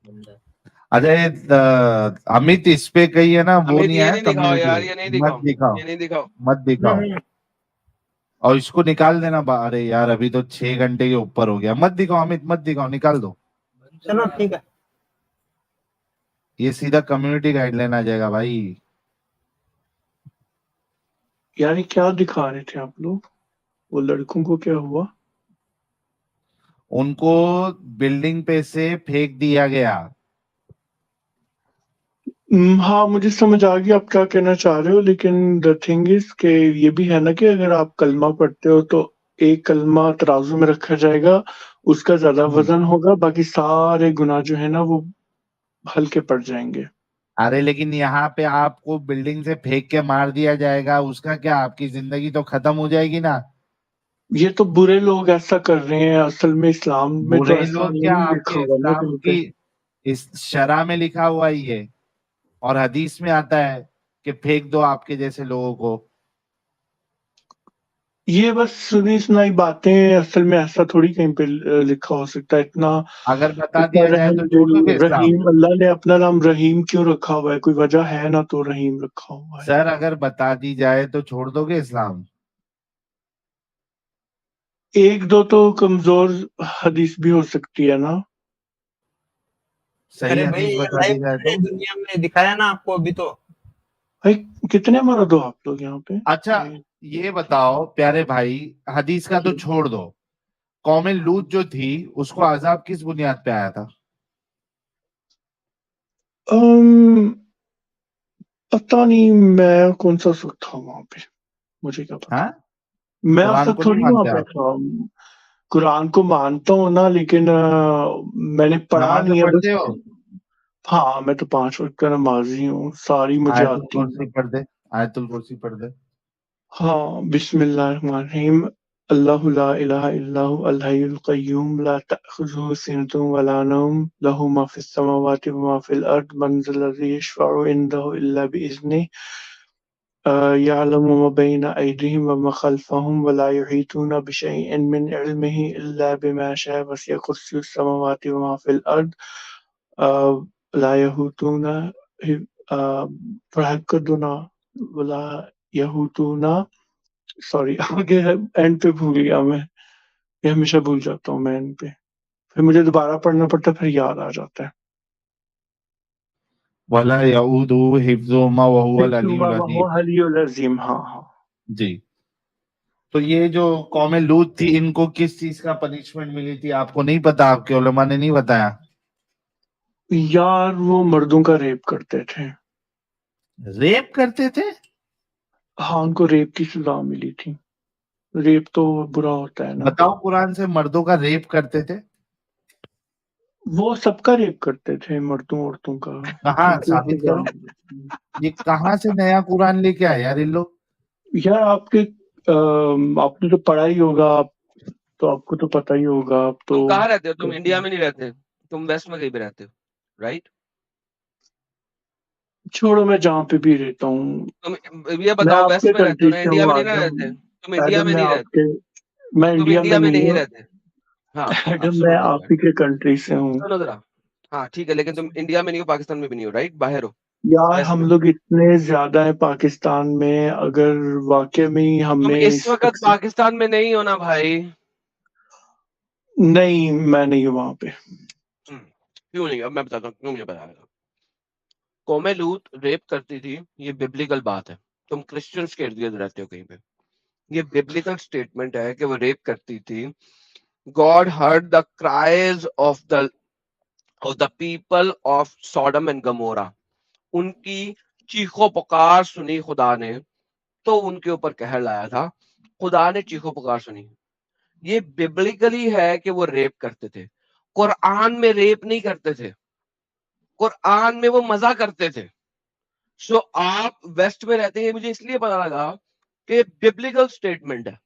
बंदा। अरे अमित इस पे कही है ना, वो अमित नहीं ये आया नहीं दिखाओ यार, कम्युनिटी, ये नहीं मत दिखाओ, दिखाओ, ये नहीं दिखाओ। मत दिखाओ। और इसको निकाल देना अरे यार अभी तो 6 घंटे के ऊपर हो गया, मत दिखाओ अमित, मत दिखाओ, निकाल दो। चलो ठीक है। ये सीधा कम्युनिटी गाइडलाइन आ जाएगा भाई। यार ये क्या दिखा रहे थे आप लोग? वो लड़कों को क्या हुआ? उनको बिल्डिंग पे से फेंक दिया गया। हाँ मुझे समझ आ गया आप क्या कहना चाह रहे हो, लेकिन द थिंग इज के ये भी है ना कि अगर आप कलमा पढ़ते हो तो एक कलमा तराजू में रखा जाएगा, उसका ज्यादा वजन होगा, बाकी सारे गुनाह जो है ना वो हल्के पड़ जाएंगे। अरे लेकिन यहाँ पे आपको बिल्डिंग से फेंक के मार दिया जाएगा, उसका क्या, आपकी जिंदगी तो खत्म हो जाएगी ना। ये तो बुरे लोग ऐसा कर रहे हैं, असल में इस्लाम में तो बुरे ऐसा लोग क्या, नहीं लिखा आपके हुआ ना इस्लाम कहीं पे। की इस शरा में लिखा हुआ ही है और हदीस में आता है कि फेंक दो आपके जैसे लोगों को। ये बस सुनी सुनाई बातें, असल में ऐसा थोड़ी कहीं पे लिखा हो सकता है। इतना अगर बता इतना दिया जाए तो छोड़ दोगे इस्लाम? रहीम, अल्लाह ने अपना नाम रहीम क्यों रखा हुआ है? कोई वजह है ना, तो रहीम रखा हुआ है। सर अगर बता दी जाए तो छोड़ दोगे इस्लाम? एक दो तो कमजोर हदीस भी हो सकती है ना। सही अरे भाई हदीस ये बता लाइव दी जाए तो। दुनिया में दिखाया ना आपको अभी तो। भाई कितने मर्द हो आप लोग यहाँ पे? अच्छा ये बताओ प्यारे भाई, हदीस का तो छोड़ दो, कौमे लूत जो थी उसको अजाब किस बुनियाद पे आया था? पता नहीं मैं कौन सा सुख था वहां पे, मुझे क्या पता। हाँ, मैं कुरान ऐसा को नहीं थोड़ी वहां मानते पे आप? था। कुरान को मानता हूँ ना, लेकिन मैंने पढ़ा नमाज़ें नहीं है बस। पढ़ते हो? हाँ मैं तो 5 वक्त का नमाजी हूँ, सारी मुझे आयतुल आती है। कुर्सी पढ़ दे, आयतुल कुर्सी पढ़ दे। हाँ बिस्मिल्लाहिर्रहमानिर्रहीम। अल्लाहु ला इलाहा इल्लहु अल हय्युल क़य्यूम ला तअख़ुज़ुहु सिनतुन वला नौम लहु मा फ़िस समावाति व मा फ़िल अर्द मन ज़ल्लज़ी यशफ़अु इंदहु इल्ला बिइज़्निहि यअलमु मा बैना अयदीहिम व मा ख़ल्फ़हुम व ला युहीतूना बिशैइन मिन इल्मिहि इल्ला बिमा शाअ वसिअ कुर्सियुस समावाति व मा फ़िल अर्द ला यहूतूना फहक़दुना व ला यहूतूना सॉरी आगे एंड पे भूल गया मैं, ये हमेशा भूल जाता हूँ मैं एंड पे, फिर मुझे दोबारा पढ़ना पड़ता है, फिर याद आ जाता है। वला यऊदुहु हिफ्ज़ुहुमा व हुवल अलियुल अज़ीम। अलियुल अज़ीम, हाँ। जी। तो ये जो कौम लूत थी, इनको किस चीज का पनिशमेंट मिली थी आपको नहीं पता? आपके उलमा ने नहीं बताया? यार वो मर्दों का रेप करते थे। रेप करते थे? हाँ, उनको रेप की सजा मिली थी। रेप तो बुरा होता है ना। बताओ कुरान से मर्दों का रेप करते थे? वो सबका रेप करते थे, मर्दों औरतों का। कहाँ उनको साबित सजा करो। मिली थी। ये कहाँ से नया कुरान लेके आए यार इन लोग? यार आपने तो पढ़ा ही होगा, तो आपको तो पता ही होगा। आप तो तुम कहाँ रहते हो? तुम इंडिया में नहीं रहते, तुम वेस्ट में कहीं पे रहते हो, राइट? छोड़ो, मैं जहाँ पे भी रहता हूँ, तुम ये मैं बताओ, वेस्ट आपके में रहते हो कंट्री ना, से इंडिया हूँ में नहीं ना आदम। रहते? तुम इंडिया एडम में मैं नहीं रहते, मैं तुम इंडिया में इंडिया में नहीं नहीं हूँ। रहते। हाँ, अब एडम मैं सुनो मेरी आप बात, ही के कंट्री से हूँ। सुनो जरा। हाँ ठीक है, लेकिन तुम इंडिया में नहीं हो, पाकिस्तान में भी नहीं हो, राइट? बाहर हो, यार वेस्ट हम में हो। लोग इतने ज्यादा हैं पाकिस्तान में, अगर वाकई में ही तुम हमें इस वक्त पाकिस्तान में नहीं हो ना भाई? नहीं, मैं नहीं हूँ वहां पे। क्यों नहीं? अब मैं बताता हूँ क्यों मुझे बताया। कौमे लूत रेप करती थी, ये बिब्लिकल बात है। तुम क्रिश्चियंस के इर्द गिर्द रहते हो कहीं पे, ये बिब्लिकल स्टेटमेंट है कि वो रेप करती थी। God heard the cries of the people of Sodom and Gomorrah. उनकी चीखों पुकार सुनी खुदा ने, तो उनके ऊपर कहर लाया था। खुदा ने चीखों पुकार सुनी। ये बिब्लिकली है कि वो रेप करते थे। कुरान में रेप नहीं करते थे, कुरान में वो मजा करते थे। सो आप वेस्ट में रहते हैं, मुझे इसलिए पता लगा कि बिब्लिकल स्टेटमेंट है।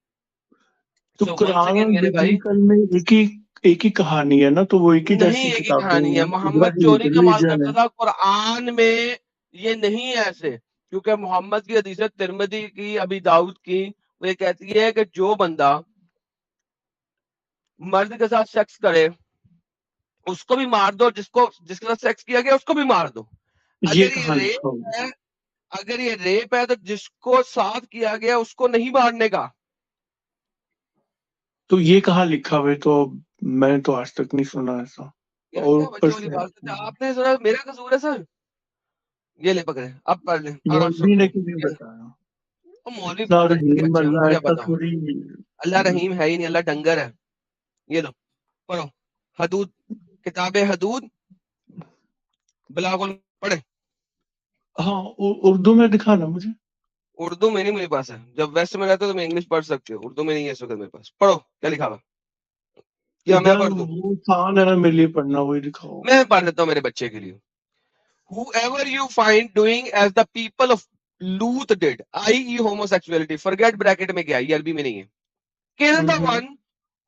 तो सो वंस कुरान अगेन और मेरे भाई, बिब्लिकल में एक ही कहानी है ना, तो वो एक ही नहीं जैसी एक ही किताबें कहानी है। हैं। मोहम्मद चोरी का माल रिलीजन करता है। था, कुरान में ये नहीं है ऐसे। क्योंकि मोहम्मद की हदीस है, तिरमिजी की, अबी दाऊद की, वो ये कहती है कि जो बंदा मर्द के साथ सेक्स करे उसको भी मार दो, जिसके साथ सेक्स किया गया उसको भी मार दो। ये अगर ये कहाँ लिखा रेप हुआ? है, अगर ये रेप है तो जिसको साथ किया गया उसको नहीं मारने का। तो ये कहाँ लिखा हुआ है? तो मैं तो आज तक नहीं सुना ऐसा। यार और क्या ऊपर बच्चों वाली से बात करते हैं? आपने सुना मेरा कसूर है सर? ये ले पकड़े, अब पढ़ ले आराम से, मौलवी ने सुनो। क्यों नहीं ये ले। बताया? वो मौलवी इतना डंगर के रहीम बच्चे हैं, अल्लाह हमको क्या ऐसा पता। थोड़ी। अल्लाह रहीम है ही नहीं, अल्लाह डंगर है। ये लो पढ़ो, हदूद, किताबे हदूद, बिलावल पढ़े। हाँ, उर्दू में दिखाना मुझे। उर्दू में नहीं मेरे पास है, जब वेस्ट में रहते हो तो मैं इंग्लिश पढ़ सकते हो, उर्दू में नहीं है इस वक्त मेरे पास। पढ़ो क्या लिखा हुआ, या मैं यार पढ़ दूं? वो आसान है ना मेरे लिए पढ़ना, वही दिखाओ। मैं पढ़ देता हूँ मेरे बच्चे के लिए। Whoever you find doing as the people of Lut did, i.e. homosexuality, forget bracket में क्या, ये अरबी में नहीं है, kill the one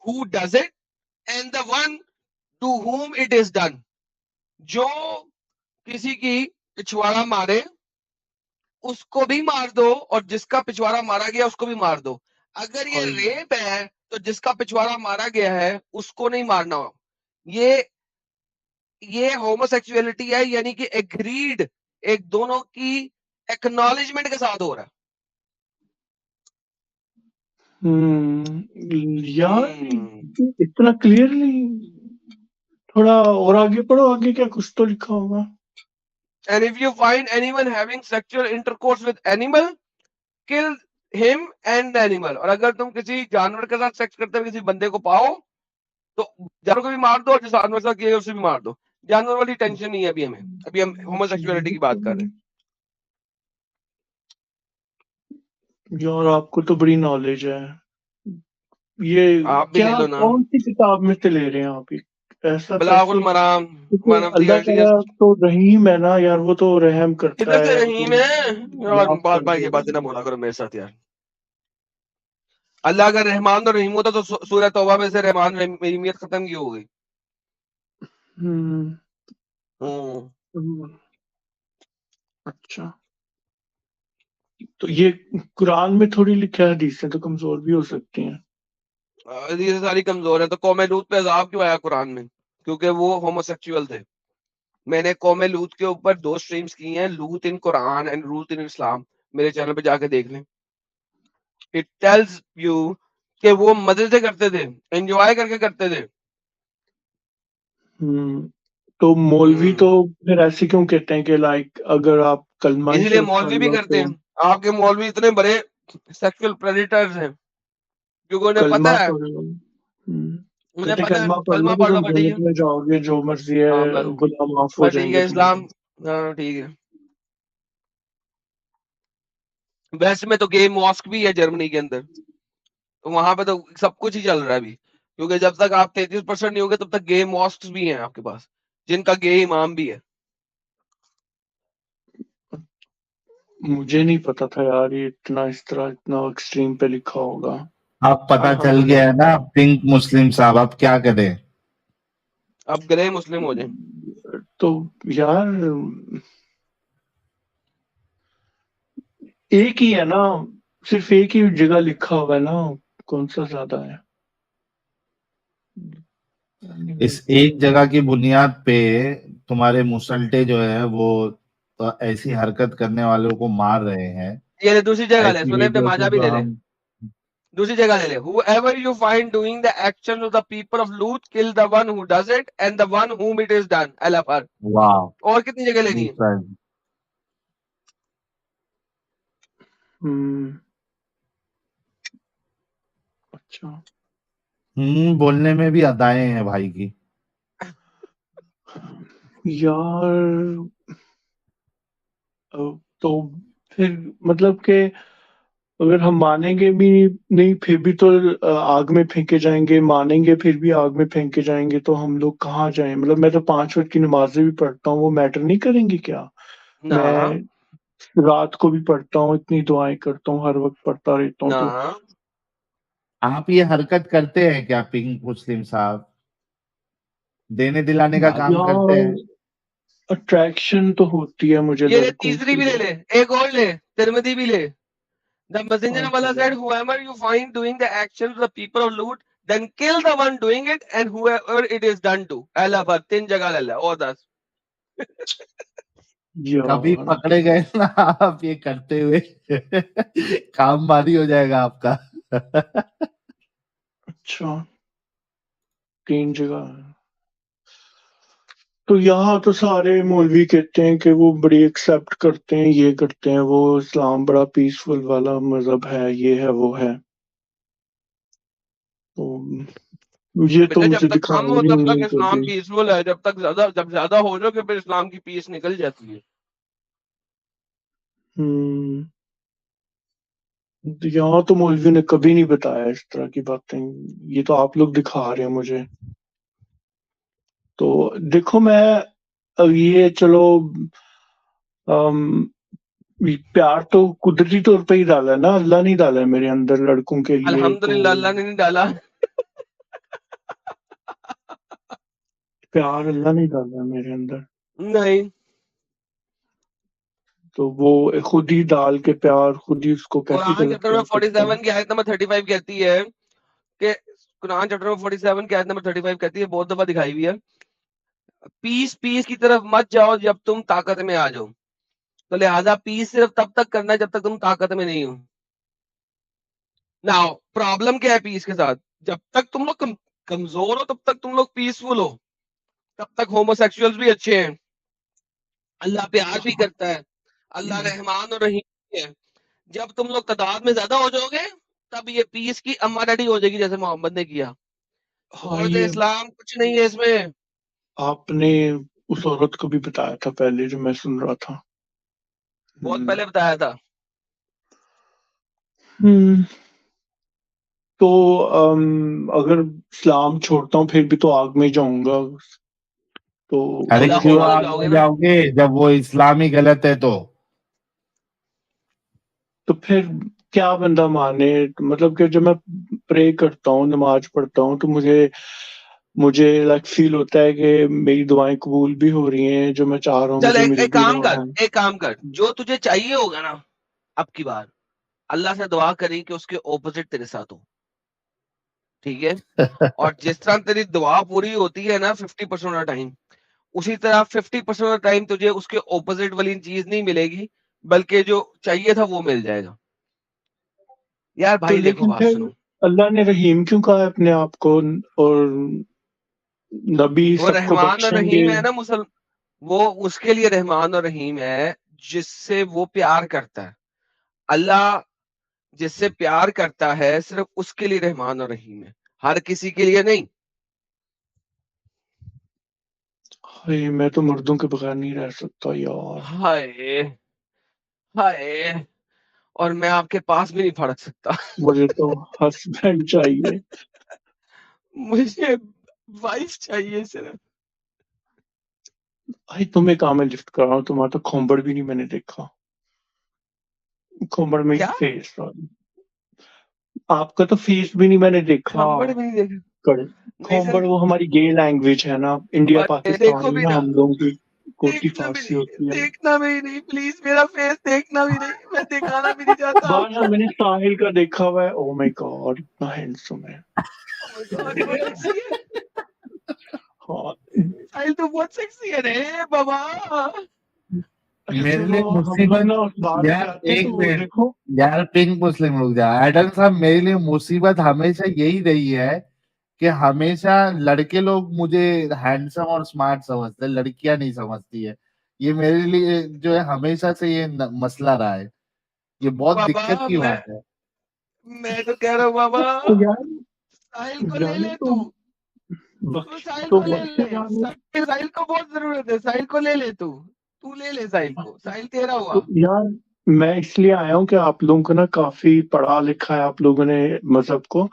who does it and the one to whom it is done. जो किसी की पिछवाड़ा मारे उसको भी मार दो, और जिसका पिछवाड़ा मारा गया उसको भी मार दो। अगर ये रेप है तो जिसका पिछवाड़ा मारा गया है उसको नहीं मारना। ये होमोसेक्सुअलिटी है, यानी कि एग्रीड, एक दोनों की एक्नॉलेजमेंट के साथ हो रहा है। यार इतना क्लियरली, थोड़ा और आगे पढ़ो, आगे क्या कुछ तो लिखा होगा। And if you find anyone having sexual intercourse with animal, kill him and the animal. और अगर तुम किसी जानवर के साथ सेक्स करते हुए किसी बंदे को पाओ तो जानवर को भी मार दो, और जिस जानवर के साथ किया उसे भी मार दो। जानवर वाली टेंशन नहीं है अभी हमें, अभी हम होमोसेक्सुअलिटी की बात कर रहे हैं। यार आपको तो बड़ी नॉलेज है। ये आप भी ले क्या लो ना, कौन सी किताब में से ले रहे हैं आप? ऐसा बलागुल कैसे? मराम, क्योंकि वन ऑफ द अल्लाह ताला अर्लीस्ट। तो रहीम है ना यार, वो तो रहम करता किधर से है, वो रहीम तो है यार? माफ बार कर बार ये बातें ना देगा। बोला करो मेरे साथ यार। अल्लाह अगर रहमान और रहीम होता तो सूरह तौबा में से रहमान रहीमियत खत्म की हो गई। हम्म, हम्म। अच्छा, तो ये कुरान में थोड़ी लिखा है, हदीसें तो कमजोर भी हो सकती हैं। ये सारी कमजोर है। तो कौम लूत पे अजाब क्यों आया कुरान में? क्योंकि वो होमोसेक्सुअल थे। मैंने कौम लूत के ऊपर 2 स्ट्रीम्स की हैं, लूत इन कुरान एंड लूत इन इस्लाम। मेरे चैनल पे जाके देख लें। इट टेल्स यू कि वो मजे से करते थे, एंजॉय करके करते थे। तो मौलवी तो हम्म। फिर ऐसे क्यों कहते हैं कि लाइक अगर आप कलमा ही इसीलिए सिर्फ पढ़ मौलवी भी लो करते तो हैं। आपके मौलवी इतने बड़े सेक्सुअल प्रेडेटर्स हैं क्योंकि उन्हें कलमा पता है, पढ़ लो। उन्हें कहते हैं पता है कलमा पढ़ लो कलमा तो पढ़ लो तुम भाई, ठीक है। जन्नत में जाओगे, जो मर्जी है, हाँ बस, गुनाह माफ हो ठीक जाएंगे है इस्लाम। तुम्हारे। हाँ ठीक है। वेस्ट में तो गे मॉस्क भी है जर्मनी के अंदर, तो वहां पे तो सब कुछ ही चल रहा है अभी। क्योंकि जब तक आप 33% नहीं होगे तब तक गे मॉस्क भी हैं आपके पास, जिनका गे इमाम भी है। मुझे नहीं पता था यार ये इतना इस तरह इतना एक्सट्रीम पे लिखा होगा। अब पता हाँ चल गया है ना पिंक मुस्लिम साहब, अब क्या करें? अब ग्रे मुस्लिम हो जाए। तो यार एक ही है ना, सिर्फ एक ही जगह लिखा हुआ है ना, कौन सा ज्यादा है? इस एक जगह की बुनियाद पे तुम्हारे मुसल्टे जो है वो तो ऐसी हरकत करने वालों को मार रहे हैं। ये ले दूसरी जगह ले, ऐसी सुने पे वीडियो माजा को भी जो ले ले। हम दूसरी जगह ले ले। Whoever you find doing the action of the people of Lut, kill the one who does it and the one whom it is done. LFR। वाह, और कितनी जगह लेनी है? दूसरा है। हम्म, अच्छा बोलने में भी अदाएं हैं भाई की। यार तो फिर मतलब कि अगर हम मानेंगे भी नहीं फिर भी तो आग में फेंके जाएंगे, मानेंगे फिर भी आग में फेंके जाएंगे, तो हम लोग कहाँ जाएं? मतलब मैं तो 5 वक्त की नमाजें भी पढ़ता हूँ, वो मैटर नहीं करेंगी क्या? ना मैं रात को भी पढ़ता हूँ, इतनी दुआएं करता हूँ, हर वक्त पढ़ता रहता हूँ, ना। तो आप ये हरकत करते हैं क्या पिंक मुस्लिम साहब? देने दिलाने का काम करते यार हैं? अट्रैक्शन तो होती है मुझे ये ले, लड़कों तीसरी भी ले से। ले, एक और ले, तिरमिदी भी ले। The messenger of Allah अच्छा said, whoever you find doing the action of the people of Lut, then kill the one doing it and whoever it is done to. LFR 3 जगह ले ले और 10। कभी यार पकड़े गए ना आप ये करते हुए काम भारी हो जाएगा आपका। अच्छा 3 जगह है। तो यहाँ तो सारे मौलवी कहते हैं कि वो बड़ी एक्सेप्ट करते हैं, ये करते हैं, वो इस्लाम बड़ा पीसफुल वाला मजहब है, ये है वो है। तो ये तो बेटा जब मुझे तक कम हो दिखाएंगे ही तब तक नहीं इस्लाम कभी। पीसफुल है, जब ज्यादा हो जाओगे फिर इस्लाम की पीस निकल जाती है। हम्म, तो यहाँ तो मौलवी ने कभी नहीं बताया इस तरह की बातें, ये तो आप लोग दिखा रहे हैं मुझे। तो देखो मैं अब ये चलो अम, ये प्यार तो कुदरती तौर पे ही डाला है ना, अल्लाह नहीं डाला है मेरे अंदर लड़कों के लिए, तो अल्हम्दुलिल्लाह अल्लाह ने नहीं डाला। प्यार अल्लाह नहीं डाला है मेरे अंदर, नहीं। तो वो खुद ही डाल के प्यार खुद ही उसको कैसे कुरान गलत चैप्टर कर में सकते 47 हैं? की आयत नंबर 35 कहती है कि कुरान चैप्टर में 47 की आयत नंबर 35 कहती है, बहुत दफा दिखाई हुई है, पीस पीस की तरफ मत जाओ जब तुम ताकत में आ जाओ। तो लिहाजा पीस सिर्फ तब तक करना है जब तक तुम ताकत में नहीं हो। नाउ प्रॉब्लम क्या है पीस के साथ? जब तक तुम लोग कमजोर हो तब तक तुम लोग पीसफुल हो, तब तक होमोसेक्सुअल्स भी अच्छे हैं, अल्लाह प्यार भी करता है, अल्लाह रहमान और रहीम है। जब तुम लोग तादाद में ज्यादा हो जाओगे तब ये पीस की अम्मा डैडी हो जाएगी जैसे मोहम्मद ने किया। हाँ छोड़ दे ये इस्लाम, कुछ नहीं है इसमें। आपने उस औरत को भी बताया था पहले जो मैं सुन रहा था। बहुत हम्म पहले बताया था। हम्म, तो अगर इस्लाम छोड़ता हूँ फिर भी तो आग में ही जाऊंगा, तो अरे अल्लाह क्यों होगा तो आग जाओगे में ना। जाओगे जब वो इस्लामी गलत है तो? फिर क्या बंदा माने, मतलब कि जब मैं प्रे करता हूँ, नमाज पढ़ता हूँ, तो मुझे मुझे लाइक फील होता है कि मेरी दुआएं कबूल भी हो रही हैं, जो मैं चाह रहा हूँ चल मुझे एक मिल एक भी काम रहा कर, है। एक काम कर, जो तुझे चाहिए होगा ना अब की बार, अल्लाह से दुआ करी कि उसके ऑपोजिट तेरे साथ हो, ठीक है? और जिस तरह तेरी दुआ पूरी होती है ना 50% ऑफ टाइम, उसी तरह 50% ऑफ टाइम तुझे उसके ऑपोजिट वाली चीज नहीं मिलेगी, बल्कि जो चाहिए था वो मिल जाएगा। यार तो भाई देखो लेकिन बात फिर सुनो, अल्लाह ने रहीम क्यों कहा है अपने आप को, और नबी वो सबको रहमान और बख्शेंगे? रहीम है ना मुसल, वो उसके लिए रहमान और रहीम है जिससे वो प्यार करता है। अल्लाह जिससे प्यार करता है सिर्फ उसके लिए रहमान और रहीम है, हर किसी के लिए नहीं। हाय, मैं तो मर्दों के बगैर नहीं रह सकता यार। हाय हाय, और मैं आपके पास भी नहीं फड़क सकता। मुझे तो हस्बैंड चाहिए। मुझे वाइफ चाहिए सिर्फ। भाई तुम्हें कहाँ मैं लिफ्ट कर रहा हूँ, तुम्हारा तो खोपड़ भी नहीं मैंने देखा। खोपड़ में क्या फेस, आपका तो फेस भी नहीं मैंने देखा। खंबड़ भी नहीं देखा? कर नहीं खोपड़ सर, वो हमारी गे लैंग्वेज है ना, इंडिया पाकिस्तान देखो में भी ना ना, हम लोगों की कोटी देखना भी फारसी नहीं, होती है। देखना भी नहीं, प्लीज मेरा फेस देखना भी नहीं, मैं दिखाना भी नहीं चाहता बार आपको। मैंने साहिल का देखा हुआ है, ओ माय गॉड इतना हैंडसम है। Oh my God, बहुत सेक्सी है। हाँ, साहिल तो बहुत सेक्सी है रे बाबा। अच्छा मेरे लिए चलो हम लोग मुसीबत, ना उस बार पे यार आते हैं, एक तो वो मिनट, देखो। यार पिंक मुस्लिम रुक जा। एडम साहब, मेरे लिए मुसीबत हमेशा यही रही है कि हमेशा लड़के लोग मुझे हैंडसम और स्मार्ट समझते हैं, लड़कियां नहीं समझती है। ये मेरे लिए जो है हमेशा से ये मसला रहा है। ये बहुत दिक्कत बाबा की बात है। मैं तो कह रहा हूँ बाबा, तो यार साहिल को ले जाने ले तो तू, तू बख्श, साहिल तो को ले बख्शे ले, जाने। साहिल को बहुत जरूरत है, साहिल को ले ले तू ले ले साहिल को, साहिल तेरा तो हुआ। यार मैं इसलिए आया हूँ कि आप लोगों को ना काफी पढ़ा लिखा है आप लोगों ने मजहब को,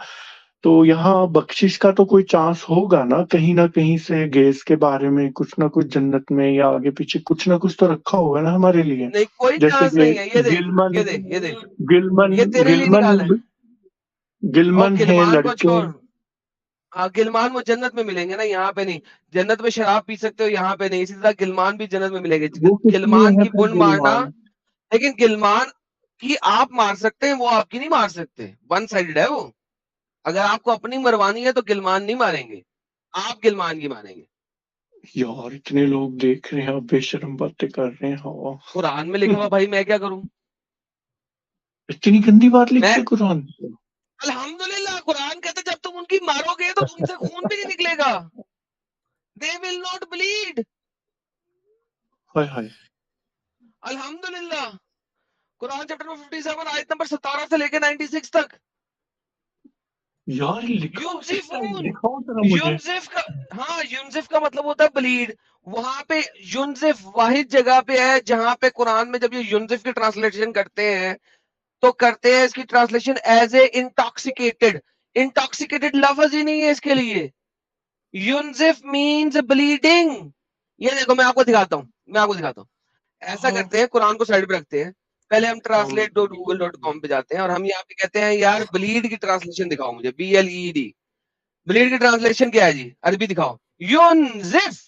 तो यहाँ बख्शिश का तो कोई चांस होगा ना कहीं से, गैस के बारे में कुछ ना कुछ जन्नत में या आगे पीछे कुछ ना कुछ तो रखा होगा ना हमारे लिए। नहीं कोई जैसे चांस कि नहीं है, ये देख गिलमन ये देख ये देख, गिलमन ये तेरे लिए गिलमन निकाला है। और गिलमन है गिलमान को लड़के। छोड़, हाँ गिलमान वो जन्नत में मिलेंगे ना, यहाँ पे नहीं। जन्नत में शराब पी सकते हो, यहाँ पे नहीं। इसी तरह गिलमान भी जन्नत में मिलेंगे। वो किस लिए गिलमान है की फिर बुन मारना, गिलमान? लेकिन गिलमान की आप मार सकते हैं, वो आपकी नहीं मार सकते, वन साइडेड है वो। अगर आपको अपनी मरवानी है तो गिलमान नहीं मारेंगे, आप गिलमान की मारेंगे। यार इतने लोग देख रहे हैं, आप बेशर्म बातें कर रहे हैं। हाँ, कुरान में लिखा हुआ भाई, मैं क्या करूं? इतनी गंदी बात लिखी मैं है कुरान में? अल्हम्दुलिल्लाह, कुरान कहता है जब तुम उनकी मारोगे तो तुमसे खून भी नहीं निकलेगा, दे विल नॉट ब्लीड। हाय हाय। अल्हम्दुलिल्लाह, कुरान चैप्टर नंबर 57 आयत नंबर 17 से लेकर 96 तक। यार ये लिखा हो सकता है? यूनजिफून, दिखाओ जरा मुझे। यूनजिफ का, हाँ यूनजिफ का मतलब होता है ब्लीड। वहां पे यूनजिफ वाहिद जगह पे है जहां पे कुरान में जब ये यूनजिफ की ट्रांसलेशन करते हैं तो करते हैं इसकी translation as a intoxicated. Intoxicated लफ्ज ही नहीं है इसके लिए। यूनजिफ मींस ब्लीडिंग। ये देखो मैं आपको दिखाता हूँ। ऐसा हाँ, करते हैं, कुरान को साइड पे रखते हैं, पहले हम हाँ, translate.google.com पे जाते हैं और हम यहाँ पे कहते हैं यार ब्लीड की ट्रांसलेशन दिखाओ मुझे, BLED। ब्लीड की ट्रांसलेशन क्या है जी, अरबी दिखाओ। यूनजिफ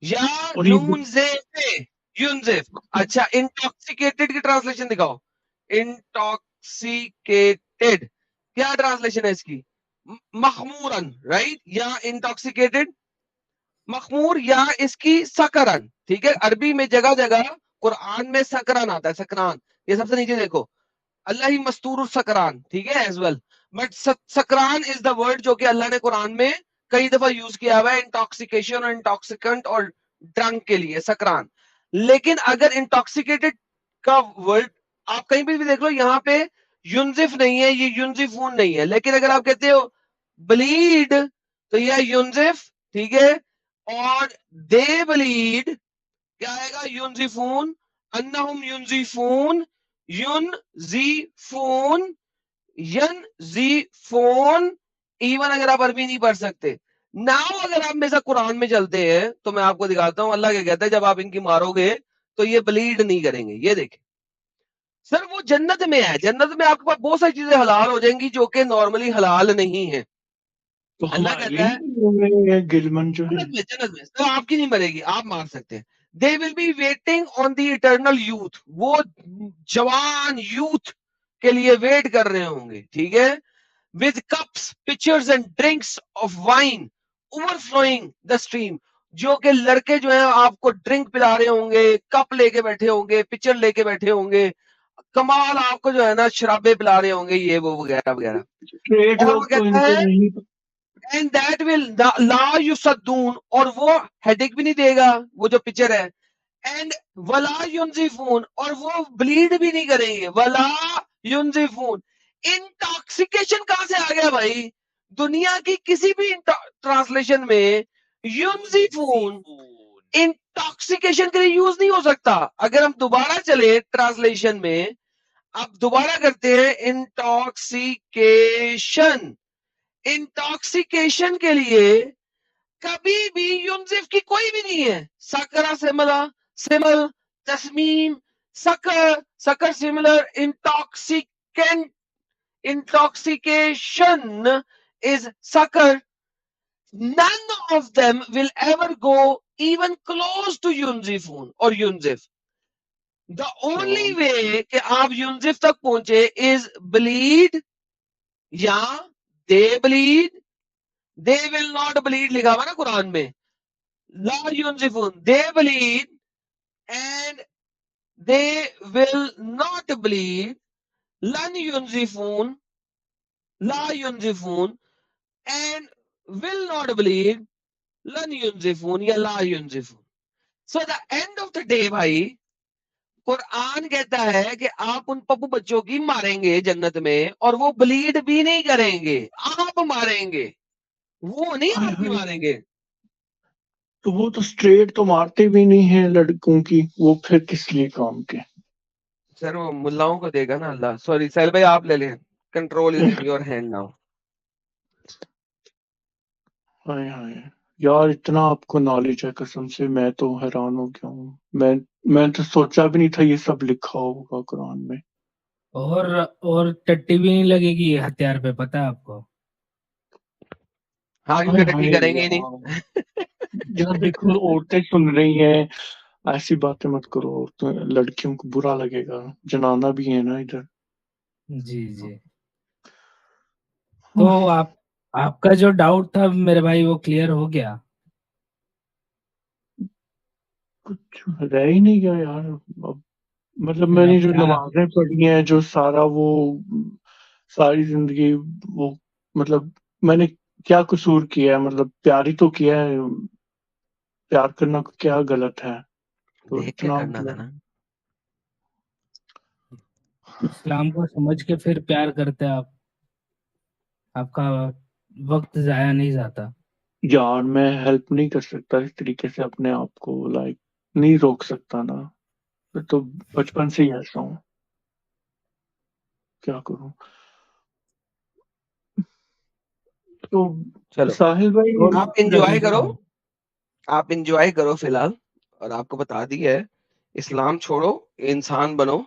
या और ये नून जेफ, यूनजिफ। अच्छा इंटॉक्सिकेटेड की ट्रांसलेशन दिखाओ। इंटॉक्सिकेटेड क्या ट्रांसलेशन है इसकी? मखमूरन, राइट? या इंटॉक्सिकेटेड मखमूर, या इसकी सकरन। ठीक है, अरबी में जगह जगह, कुरान में सकरन आता है, सकरान। ये सबसे नीचे देखो, अल्लाह ही मस्तूर सकरान, ठीक है एज वेल। बट सकरान इज द वर्ड जो कि अल्लाह ने कुरान में कई दफा यूज किया हुआ है इंटॉक्सिकेशन और इंटॉक्सिकेंट और ड्रंक के लिए, सकरान। लेकिन अगर इंटॉक्सिकेटेड का वर्ड आप कहीं भी देख लो, यहाँ पे यूनजिफ नहीं है, ये यूनजिफून नहीं है। लेकिन अगर आप कहते हो ब्लीड तो यह यूनजिफ, ठीक है। और दे ब्लीड क्या आएगा? यूनजिफून, अन्नहुम यूनजिफून, यूनजिफून, यनजिफून। इवन अगर आप अरबी नहीं पढ़ सकते, नाउ अगर आप में से कुरान में चलते हैं तो मैं आपको दिखाता हूं अल्लाह क्या कहता है, जब आप इनकी मारोगे तो ये ब्लीड नहीं करेंगे। ये देखें, सर वो जन्नत में है, जन्नत में आपके पास बहुत सारी चीजें हलाल हो जाएंगी जो कि नॉर्मली हलाल नहीं है। तो अल्लाह हमारे कहता लिए है नहीं है गिलमन जो है। जन्नत में सर आपकी नहीं मरेगी, आप मार सकते हैं। They will be waiting on the eternal youth, वो जवान यूथ के लिए वेट कर रहे होंगे, ठीक है। With cups pictures and drinks of wine overflowing the stream, जो कि लड़के जो है आपको ड्रिंक पिला रहे होंगे, कप लेके बैठे होंगे, पिचर लेके बैठे होंगे, कमाल आपको जो है ना शराबे पिला रहे होंगे, ये वो वगैरह वगैरह। स्ट्रेट और वो लोग तो कहता इनको है नहीं। एंड दैट विल ला युसद्दून, और वो हेडेक भी नहीं देगा वो जो पिक्चर है। एंड वला युनजिफून, और वो ब्लीड भी नहीं करेंगे, वला युनजिफून। इंटॉक्सिकेशन कहां से आ गया भाई? दुनिया की किसी भी ट्रांसलेशन में युनजिफून इंटॉक्सिकेशन के लिए यूज नहीं हो सकता। अगर हम दोबारा चले ट्रांसलेशन में, अब दोबारा करते हैं इंटॉक्सिकेशन। इंटॉक्सिकेशन के लिए कभी भी यूनजिफ की कोई भी नहीं है। सकरा सिमिलर, सिमल, तस्मीम, सकर, सकर similar, intoxicant, intoxication is sucker. None of them will ever go even close to Yunzifun or Yunzif. The only way कि आप यूनजिफ तक पहुंचे is bleed या they bleed. They will not bleed लिखा हुआ ना कुरान में, ला यूनजिफून, they bleed and they will not bleed, लन यूनजिफून, ला यूनजिफून and will not bleed, लन यूनजिफून या ला यूनजिफून। So the end of the day भाई, कुरान कहता है कि आप उन पप्पू बच्चों की मारेंगे जन्नत में, और वो ब्लीड भी नहीं करेंगे, आप मारेंगे, वो नहीं हाय आपकी हाय, मारेंगे। तो वो तो स्ट्रेट तो मारते भी नहीं है लड़कों की, वो फिर किस लिए काम के? सर वो मुल्लाओं को देगा ना अल्लाह। सॉरी साहिल भाई, आप ले लें, control is in your hand now. हाय हाय यार, इतना आपको नॉलेज है, कसम से मैं तो हैरान हो गया हूँ। मैं तो सोचा भी नहीं था ये सब लिखा होगा कुरान में। और टट्टी भी नहीं लगेगी ये हथियार पे, पता है आपको? हाँ हाय क्योंकि टट्टी हाय करेंगे ही नहीं। यार, यार देखो औरतें सुन रही हैं, ऐसी बातें मत करो, तो लड़कियों को बुरा लगेगा, जनाना भी है ना इधर। जी जी। तो आपका जो डाउट था मेरे भाई, वो क्लियर हो गया? कुछ रह ही नहीं गया यार अब। मतलब फिर मैंने आप जो क्या? नमाजें पढ़ी हैं, जो सारा वो सारी जिंदगी वो, मतलब मैंने क्या कसूर किया है? मतलब प्यार ही तो किया है, प्यार करना क्या गलत है? तो देख के इतना करना था मतलब ना। इस्लाम को समझ के फिर प्यार करते आप, आपका वक्त जाया नहीं जाता। यार मैं हेल्प नहीं कर सकता इस तरीके से अपने आप को, लाइक नहीं रोक सकता ना। मैं तो बचपन से ही ऐसा हूँ, क्या करूँ? तो चलो साहिल भाई, और आप इंजॉय करो, हाँ, आप इंजॉय करो फिलहाल। और आपको बता दिया है, इस्लाम छोड़ो, इंसान बनो,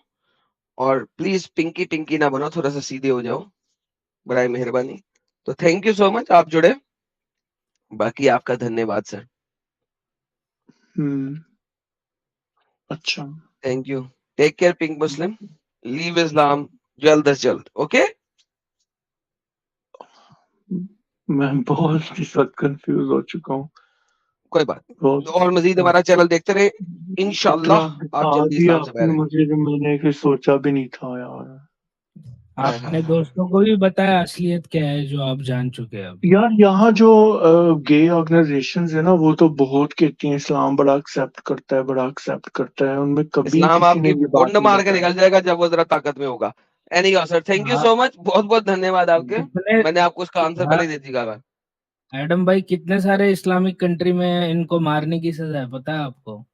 और प्लीज पिंकी टिंकी ना बनो, थोड़ा सा सीधे हो जाओ, बड़ा मेहरबानी। तो थैंक यू सो मच, आप जुड़े, बाकी आपका धन्यवाद सर। अच्छा, thank you, take care pink Muslim, leave Islam जल्द से जल्द, ओके। मैं बहुत इस वक्त कंफ्यूज हो चुका हूँ कोई बात नहीं। बहुत। तो और मजीद हमारा चैनल देखते रहे, इतना इंशाल्लाह बता आप जल्दी दिया इस्लाम से आपने बाहर आएंगे। मुझे, जो मैंने फिर सोचा भी नहीं था यार। हाय आपने हाय हाय। दोस्तों को भी बताया असलियत क्या है जो आप जान चुके हैं अब? यार यहाँ जो गे ऑर्गेनाइजेशंस है ना, वो तो बहुत कहती हैं इस्लाम बड़ा एक्सेप्ट करता है, बड़ा एक्सेप्ट करता है, उनमें कभी इस्लाम किसी ने आपकी ये बात कुंड नहीं मार के बताई। निकल जाएगा जब वो जरा ताकत में होगा। एनी सर, थैंक यू हाँ, सो मच, बहुत बहुत धन्यवाद आपके। कितने मैंने आपको उसका आंसर हाँ, पहले ही दे दिया था। एडम भाई, कितने सारे इस्लामिक कंट्री में इनको मारने की सजा है, पता है आपको? हाँ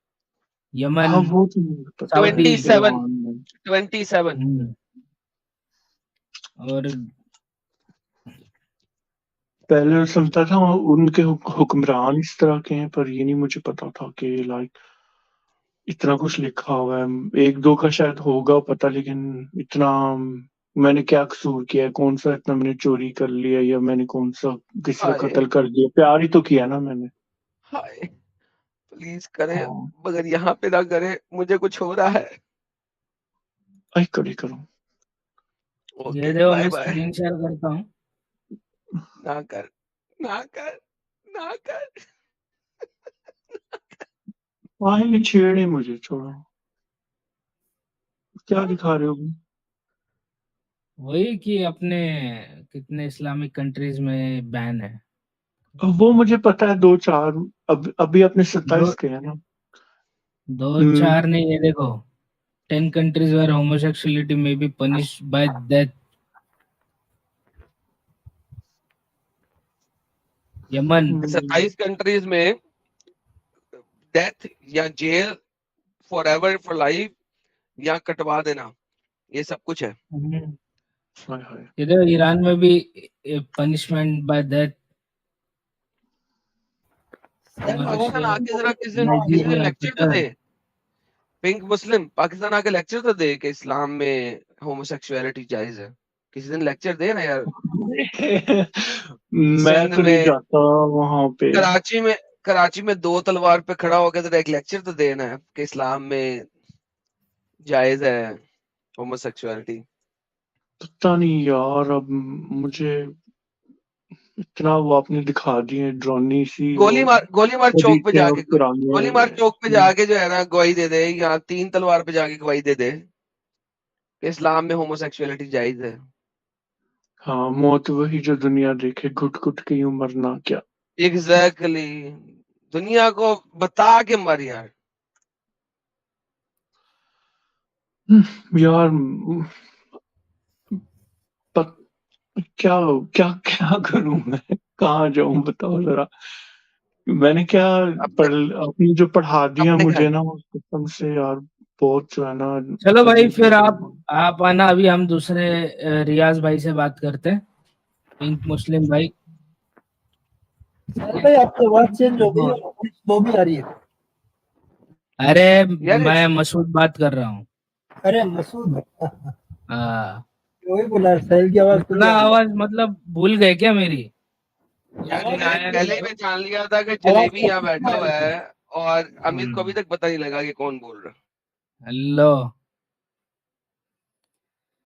यमन, वो तो मुझे पता है, सऊदी। 27, ईरान में। 27। हम्म, और पहले मैं समझता था उनके हुक्मरान इस तरह के हैं, पर ये नहीं मुझे पता था कि लाइक इतना कुछ लिखा हुआ है। एक दो का शायद होगा पता, लेकिन इतना मैंने क्या कसूर किया है, कौन सा इतना मैंने चोरी कर लिया, या मैंने कौन सा किसी का हाय कत्ल कर दिया? प्यार ही तो किया ना मैंने। हाय, प्लीज करे, हाँ, मगर यहाँ पे ना करे, मुझे कुछ हो रहा है। आई कड़ी करो। ओके, ये देखो बाय मैं बाय। स्क्रीन शेयर करता हूँ। ना कर, ना कर, ना कर। आए छेड़े मुझे, छोड़ो। क्या दिखा रहे हो? वही कि अपने कितने इस्लामिक कंट्रीज में बैन है। वो मुझे पता है, दो चार। अभी अपने दो 27 के है ना। दो हम्म, चार नहीं, ये देखो 10 countries where homosexuality may be punished by death. Yemen. 27 countries में डेथ या jail forever for life या कटवा देना, ये सब कुछ है। हाय हाय। ये देखो ईरान में भी पनिशमेंट बाय डेथ। पाकिस्तान आके जरा किसी दिन नाइजीरिया, लेक्चर तो कतर। दे। पिंक मुस्लिम पाकिस्तान आके लेक्चर तो दे कि इस्लाम में होमोसेक्सुअलिटी जायज है। किसी दिन लेक्चर दे ना यार। मैं सिंध तो नहीं में, जाता वहां पे। कराची में 2 तलवार पे खड़ा होकर तेरा एक लेक्चर तो देना है कि इस्लाम में जायज है होमोसेक्सुअलिटी। पता नहीं यार, अब मुझे इतना वो आपने दिखा दी है ड्रोनी सी, वो गोली मार चौक पे हदीसें और जाके, कुरानें। गोली मार चौक पे जाके जो है ना गवाही दे दे, या 3 तलवार पे जाके गवाही दे दे कि इस्लाम में होमोसेक्सुअलिटी जायज है। हाँ, मौत वही जो दुनिया देखे, घुट घुट के यूं मरना क्या। एग्जैक्टली, दुनिया को बता के मर यार। यार पत, क्या क्या क्या करूं मैं? कहाँ जाऊं बताओ जरा। मैंने क्या अपने आपने जो पढ़ा दिया अपने मुझे घर ना, कसम से यार, बहुत जो है ना चलो भाई अजीब फिर लग आप आना, अभी हम दूसरे रियाज भाई से बात करते हैं। पिंक मुस्लिम भाई। भाई आपकी आवाज चेंज हो गई और वो भी आ रही है। अरे यार। मैं मसूद बात कर रहा हूँ। अरे मसूद, हाँ, वही बोला सैल की आवाज खुद इतना ही आ रही है। आवाज मतलब भूल गए क्या मेरी? यार दिन मैंने आया नहीं पहले ही तो। पहचान लिया था कि आवाज जलेबी तो यहाँ खुद ही बैठा आ हुआ रही है। है, और अमित को अभी तक पता नहीं लगा कि कौन बोल रहा है। हेलो।